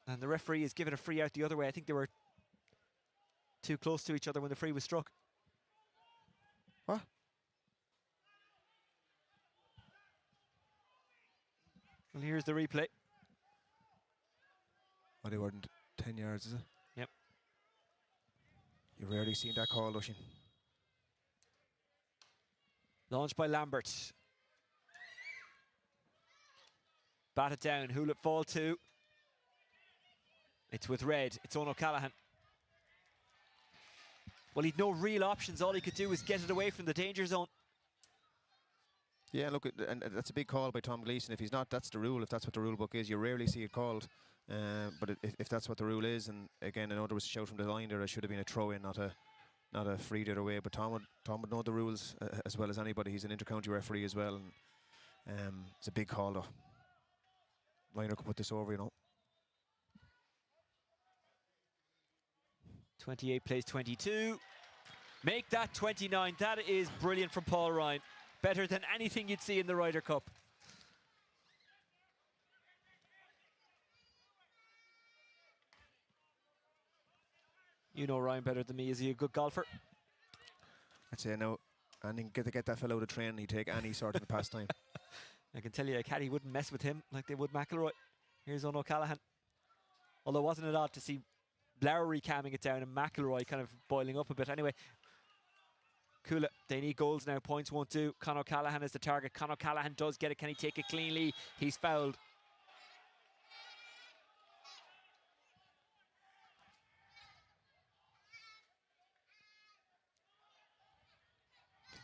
And the referee is giving a free out the other way. I think they were too close to each other when the free was struck. What? Well, here's the replay. Oh, they weren't 10 yards, is it? Yep. You've rarely seen that call, Lushin. Launched by Lambert. Batted down. Who'll it fall to? It's with red. It's Owen O'Callaghan. Well, he'd no real options. All he could do was get it away from the danger zone. Yeah, look, and that's a big call by Tom Gleeson. If he's not, that's the rule. If that's what the rule book is, you rarely see it called. But if that's what the rule is, and again, I know there was a shout from the line there, it should have been a throw-in, not a free the other way. But Tom would know the rules as well as anybody. He's an inter-county referee as well, and it's a big call though. Liner could put this over, you know. 28 plays 22. Make that 29. That is brilliant from Paul Ryan. Better than anything you'd see in the Ryder Cup. You know Ryan better than me. Is he a good golfer? I'd say no. And to get that fellow to train, he'd take any sort of a pastime. I can tell you a caddy wouldn't mess with him like they would McIlroy. Here's Owen O'Callaghan. Although wasn't it odd to see Lowry calming it down and McIlroy kind of boiling up a bit. Anyway, Cuala, they need goals now. Points won't do. Conor Callaghan is the target. Conor Callaghan does get it. Can he take it cleanly? He's fouled.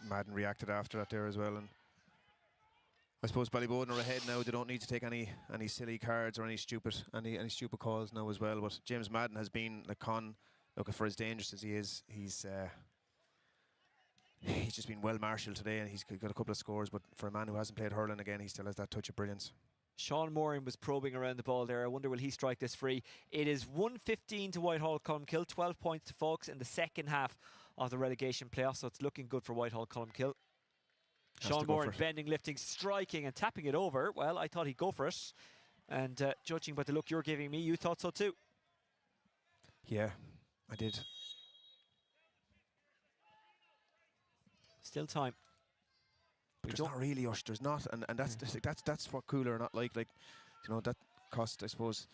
Madden reacted after that there as well, and I suppose Ballyboden are ahead now. They don't need to take any silly cards or any stupid calls now as well. But James Madden has been, like Con, look, for as dangerous as he is, he's just been well marshalled today, and he's got a couple of scores. But for a man who hasn't played hurling again, he still has that touch of brilliance. Sean Moran was probing around the ball there. I wonder will he strike this free. It is 1-15 to Whitehall Colmkill, 12 points to Folks in the second half of the relegation playoffs, so it's looking good for Whitehall Colmkill. Sean Moran bending, lifting, striking and tapping it over. Well, I thought he'd go for it, and judging by the look you're giving me, you thought so too. Yeah, I did. Still time. There's not really, Ush. There's not, and that's what Cuala are not like. You know, that cost, I suppose.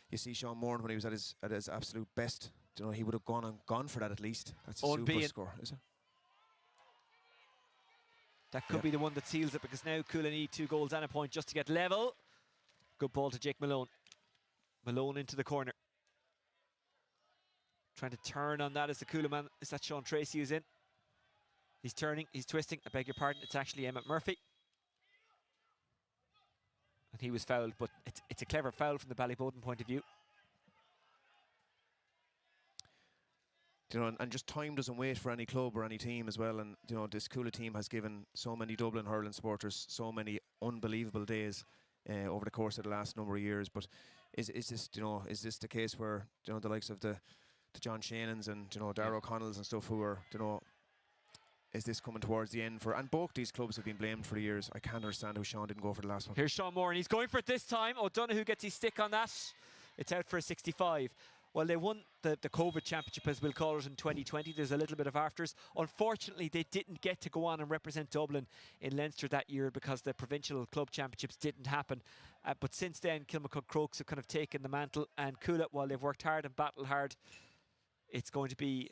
You see Sean Moran when he was at his absolute best. You know, he would have gone for that at least. That's a super score, is it? That could be the one that seals it, because now Cuala need 2 goals and a point just to get level. Good ball to Jake Malone. Malone into the corner. Trying to turn on that as the Cuala man. Is that Sean Tracy who's in? He's turning, he's twisting. I beg your pardon, it's actually Emmett Murphy. And he was fouled, but it's a clever foul from the Ballyboden point of view. You know, and just time doesn't wait for any club or any team as well. And you know, this Cuala team has given so many Dublin hurling supporters so many unbelievable days over the course of the last number of years. But is this, you know, is this the case where, you know, the likes of the John Shannons and, you know, Darragh O'Connells and stuff, who are, you know, is this coming towards the end for? And both these clubs have been blamed for years. I can't understand how Sean didn't go for the last one. Here's Sean Moran. He's going for it this time. O'Donoghue gets his stick on that. It's out for a 65. Well, they won the COVID championship, as we'll call it, in 2020. There's a little bit of afters. Unfortunately, they didn't get to go on and represent Dublin in Leinster that year because the provincial club championships didn't happen. But since then, Kilmacud Crokes have kind of taken the mantle, and Cuala, while they've worked hard and battled hard, it's going to be,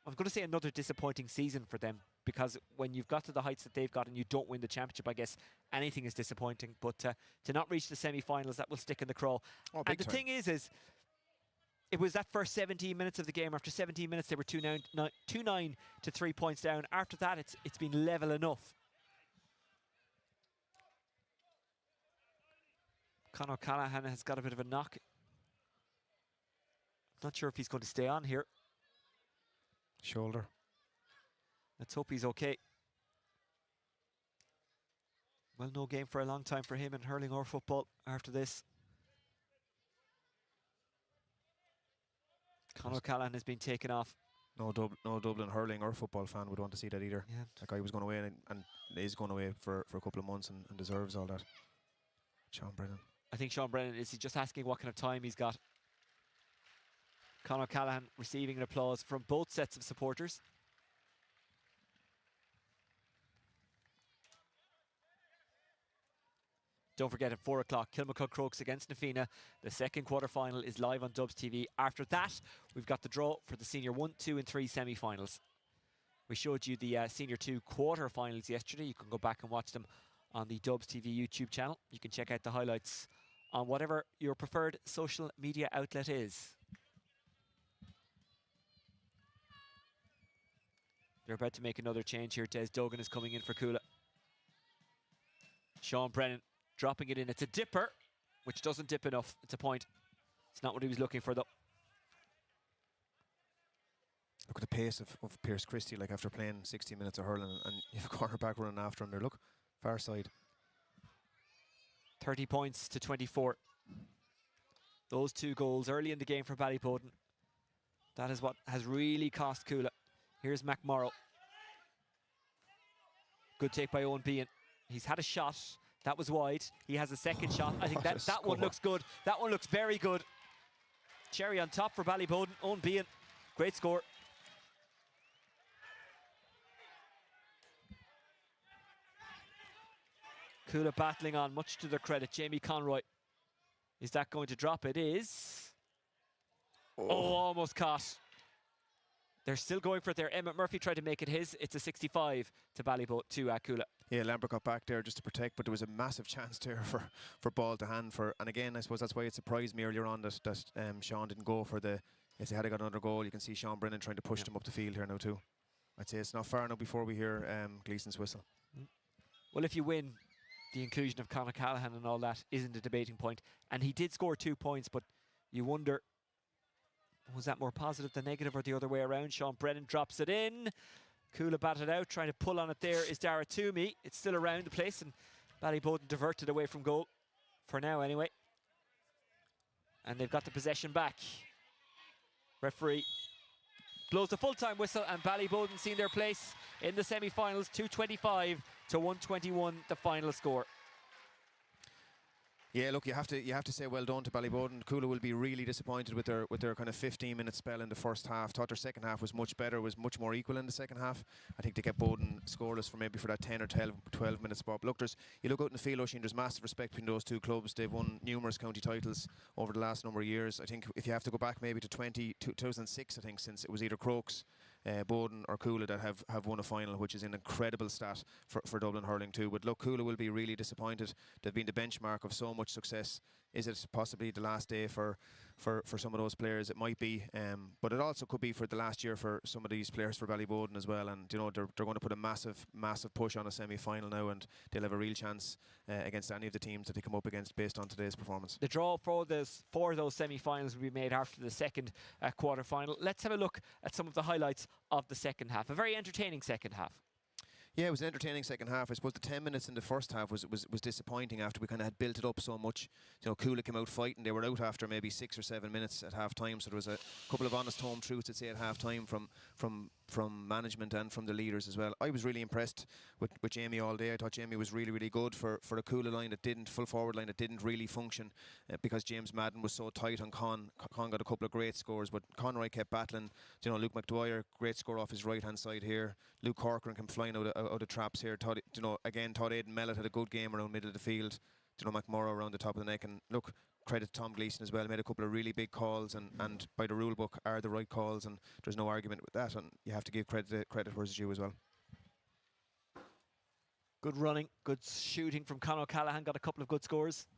I'm going to say, another disappointing season for them, because when you've got to the heights that they've got and you don't win the championship, I guess anything is disappointing. But to not reach the semi-finals, that will stick in the craw. Oh, and the thing is it was that first 17 minutes of the game. After 17 minutes, they were 2-9 to 3 points down. After that, it's been level enough. Conor Callaghan has got a bit of a knock. Not sure if he's going to stay on here. Shoulder. Let's hope he's okay. Well, no game for a long time for him in hurling or football after this. Conor Callaghan has been taken off. No Dublin hurling or football fan would want to see that either. Yeah. That guy was going away and is going away for a couple of months and deserves all that. Sean Brennan. I think Sean Brennan is just asking what kind of time he's got. Conor Callaghan receiving an applause from both sets of supporters. Don't forget, at 4 o'clock, Kilmacud Crokes against Nafina. The second quarter-final is live on Dubs TV. After that, we've got the draw for the Senior 1, 2 and 3 semi-finals. We showed you the Senior 2 quarter-finals yesterday. You can go back and watch them on the Dubs TV YouTube channel. You can check out the highlights on whatever your preferred social media outlet is. They're about to make another change here. Des Duggan is coming in for Cuala. Sean Brennan dropping it in. It's a dipper, which doesn't dip enough. It's a point. It's not what he was looking for, though. Look at the pace of Pierce Christie, like after playing 60 minutes of hurling, and you have a cornerback running after him there. Look, far side. 30 points to 24. Those 2 goals early in the game for Ballyboden. That is what has really cost Cuala. Here's McMorrow. Good take by Owen Behan. He's had a shot. That was wide. He has a second shot. I think that one looks good. That one looks very good. Cherry on top for Ballyboden. Owen Behan. Great score. Cuala battling on, much to their credit. Jamie Conroy. Is that going to drop? It is. Oh, almost caught. They're still going for it there. Emmett Murphy tried to make it his. It's a 65 to Ballyboden to Cuala. Yeah, Lambert got back there just to protect, but there was a massive chance there for ball to hand for. And again, I suppose that's why it surprised me earlier on that Sean didn't go for the. If they had got another goal, you can see Sean Brennan trying to push them up the field here now too. I'd say it's not far enough before we hear Gleason's whistle. Well, if you win, the inclusion of Conor Callaghan and all that isn't a debating point. And he did score 2 points, but you wonder, was that more positive than negative or the other way around? Sean Brennan drops it in. Cuala batted out, trying to pull on it there is Dara Toomey. It's still around the place, and Ballyboden diverted away from goal, for now anyway. And they've got the possession back. Referee blows the full-time whistle, and Ballyboden seen their place in the semi-finals, 225 to 121, the final score. Yeah, look, you have to say well done to Ballyboden. Cuala will be really disappointed with their kind of 15-minute spell in the first half. Thought their second half was much better, was much more equal in the second half. I think they kept Boden scoreless for that 10 or 12-minute spot. But look, you look out in the field, Oisin, there's massive respect between those two clubs. They've won numerous county titles over the last number of years. I think if you have to go back maybe to 2006, I think, since it was either Crokes, Boden or Cuala that have won a final, which is an incredible stat for Dublin hurling too. But look, Cuala will be really disappointed. They've been the benchmark of so much success. Is it possibly the last day for some of those players? It might be, but it also could be for the last year for some of these players for Ballyboden as well. And you know they're going to put a massive push on a semi-final now, and they'll have a real chance against any of the teams that they come up against based on today's performance. The draw for those semi-finals will be made after the second quarter-final. Let's have a look at some of the highlights of the second half. A very entertaining second half. Yeah, it was an entertaining second half. I suppose the 10 minutes in the first half was disappointing after we kind of had built it up so much. You know, Cuala came out fighting. They were out after maybe 6 or 7 minutes at half time. So there was a couple of honest home truths, I'd say, at half time from management and from the leaders as well. I was really impressed with Jamie all day. I thought Jamie was really, really good for a Cuala line that didn't, full forward line that didn't really function because James Madden was so tight on Con. Con got a couple of great scores, but Conroy kept battling. You know, Luke McDwyer, great score off his right hand side here. Luke Corcoran came flying out of traps here. Todd Aidan Mellett had a good game around middle of the field. You know, McMorrow around the top of the neck, and look, credit to Tom Gleason as well. Made a couple of really big calls, and by the rule book are the right calls, and there's no argument with that. And you have to give credit where it's due as well. Good running, good shooting from Conor Callaghan. Got a couple of good scores.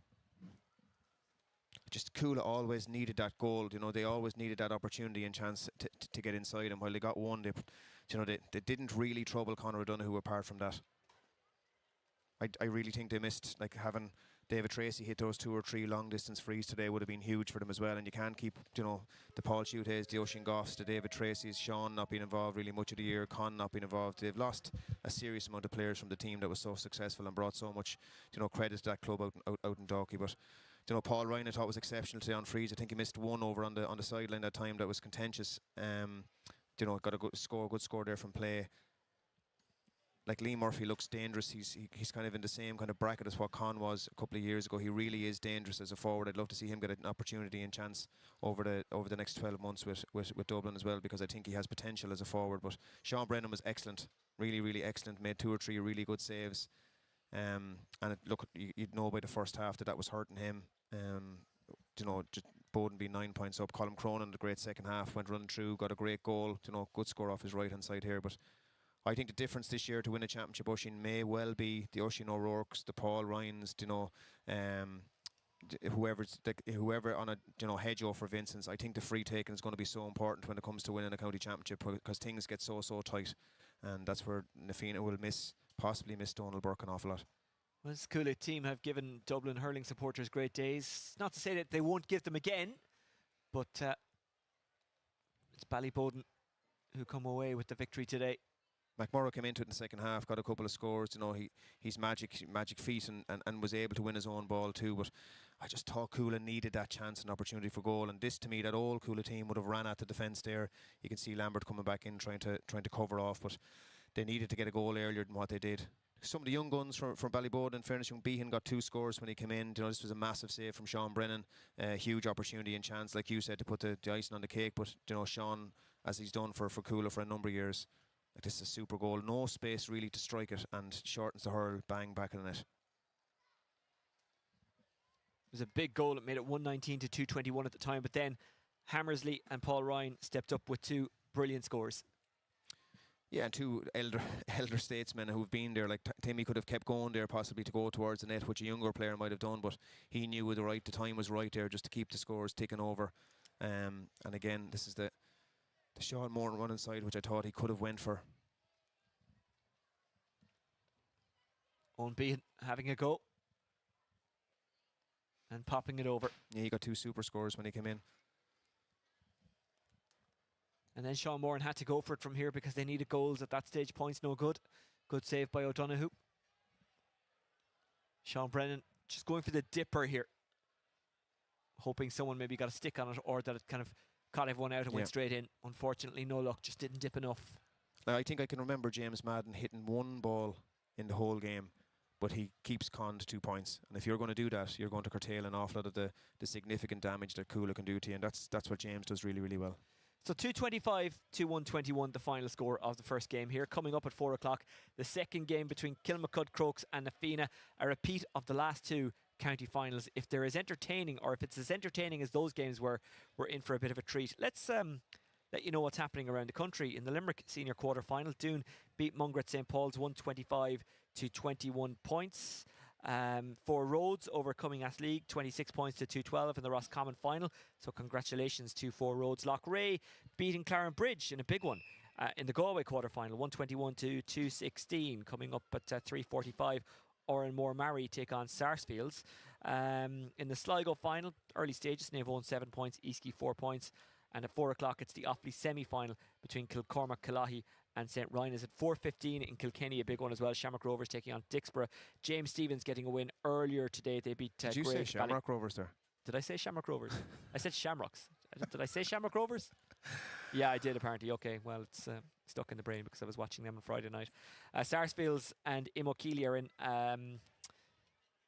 Just Cuala always needed that goal. You know, they always needed that opportunity and chance to get inside. And while they got one, they didn't really trouble Conor O'Donoghue apart from that. I really think they missed, like, having David Tracy hit those 2 or 3 long distance frees today would have been huge for them as well. And you can't keep, you know, the Paul Shoothays, the Oisin Goffs, the David Tracy's, Sean not being involved really much of the year, Con not being involved. They've lost a serious amount of players from the team that was so successful and brought so much, you know, credit to that club out in Dalkey. But you know, Paul Ryan I thought was exceptional today on frees. I think he missed one over on the sideline that time that was contentious. You know, got a good score there from play. Like, Lee Murphy looks dangerous. He's kind of in the same kind of bracket as what Con was a couple of years ago. He really is dangerous as a forward. I'd love to see him get an opportunity and chance over the next 12 months with Dublin as well, because I think he has potential as a forward. But Sean Brennan was excellent, really, really excellent. Made 2 or 3 really good saves. And look, you'd know by the first half that was hurting him. You know, just Boden being 9 points up. Colin Cronin, the great second half, went running through, got a great goal. You know, good score off his right hand side here. But I think the difference this year to win a championship, Oisin, may well be the Oisin O'Rourke's, the Paul Ryans, you know, whoever on a hedge for Vincent's. I think the free taking is going to be so important when it comes to winning a county championship, because things get so tight, and that's where Nafina will possibly miss Donald Burke an awful lot. Well, this Cuala team have given Dublin hurling supporters great days. Not to say that they won't give them again, but it's Ballyboden who come away with the victory today. McMorrow came into it in the second half, got a couple of scores. You know, he's magic feet and was able to win his own ball too. But I just thought Cuala needed that chance and opportunity for goal. And this, to me, that old Cuala team would have ran at the defence there. You can see Lambert coming back in trying to cover off, but they needed to get a goal earlier than what they did. Some of the young guns from Ballyboden, in fairness, young Behan got 2 scores when he came in. You know, this was a massive save from Sean Brennan. Huge opportunity and chance, like you said, to put the icing on the cake. But you know, Sean, as he's done for Cuala for a number of years, like, this is a super goal. No space really to strike it, and shortens the hurl, bang, back in the net. It was a big goal. It made it 119 to 221 at the time, but then Hammersley and Paul Ryan stepped up with 2 brilliant scores. Yeah, and 2 elder statesmen who've been there. Like Timmy could have kept going there, possibly to go towards the net, which a younger player might have done, but he knew the time was right there, just to keep the scores ticking over. And again, this is the Sean Moore run inside, which I thought he could have went for. Owen Behan having a go and popping it over. Yeah, he got 2 super scores when he came in. And then Sean Moran had to go for it from here because they needed goals at that stage. Points no good. Good save by O'Donoghue. Sean Brennan just going for the dipper here, hoping someone maybe got a stick on it, or that it kind of caught everyone out and went straight in. Unfortunately, no luck, just didn't dip enough. Now, I think I can remember James Madden hitting 1 ball in the whole game, but he keeps conned 2 points. And if you're going to do that, you're going to curtail an awful lot of the significant damage that Cuala can do to you, and that's what James does really, really well. So 225 to 121, the final score of the first game here. Coming up at 4 o'clock, the second game between Kilmacud Crokes and Nafina, a repeat of the last 2 county finals. If they're as entertaining, or if it's as entertaining as those games were, we're in for a bit of a treat. Let's let you know what's happening around the country. In the Limerick senior quarter final, Doon beat Munger at St. Paul's 125 to 21 points. For Rhodes overcoming Athleague 26 points to 212 in the Roscommon final. So congratulations to 4 Rhodes. Loughrea beating Claren Bridge in a big one in the Galway quarter final 121 to 216. Coming up at 3:45, Oranmore Mary take on Sarsfields. In the Sligo final, early stages, Naomh won 7 points, Eastkey 4 points. And at 4 o'clock, it's the Offaly semi-final between Kilcormac Killahey and St. Ryan. Is at 4:15 in Kilkenny, a big one as well. Shamrock Rovers taking on Dixborough. James Stevens getting a win earlier today. They beat Did you say Shamrock Rovers there? Did I say Shamrock Rovers? I said Shamrocks. Did I say Shamrock Rovers? Yeah, I did apparently. Okay, well, it's stuck in the brain because I was watching them on Friday night. Sarsfields and Imokeely are in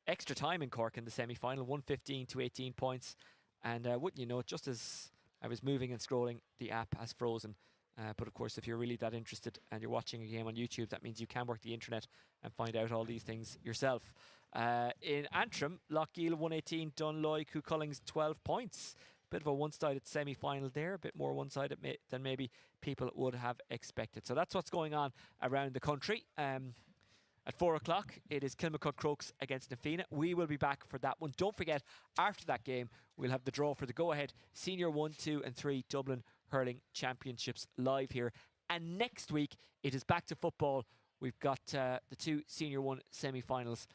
extra time in Cork in the semi-final, 115 to 18 points. And wouldn't you know it, just as I was moving and scrolling, the app has frozen. But of course, if you're really that interested and you're watching a game on YouTube, that means you can work the internet and find out all these things yourself. In Antrim, Lochgiel 118, Dunloy, Cucullings 12 points. Bit of a one-sided semi-final there, a bit more one-sided than maybe people would have expected. So that's what's going on around the country. At 4 o'clock, it is Kilmacud Crokes against Nafina. We will be back for that one. Don't forget, after that game, we'll have the draw for the go-ahead Senior 1, 2 and 3 Dublin Hurling Championships live here. And next week, it is back to football. We've got the 2 Senior 1 semi-finals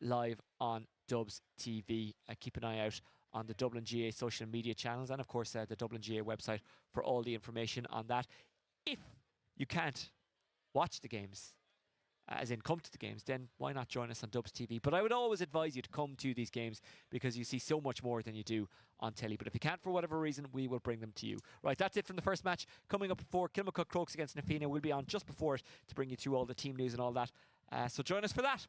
live on Dubs TV. Keep an eye out on the Dublin GA social media channels and, of course, the Dublin GA website for all the information on that. If you can't watch the games, as in come to the games, then why not join us on Dubs TV? But I would always advise you to come to these games because you see so much more than you do on telly. But if you can't for whatever reason, we will bring them to you. Right, that's it from the first match. Coming up before Kilmacud Crokes against Nafina. We'll be on just before it to bring you through all the team news and all that. So join us for that.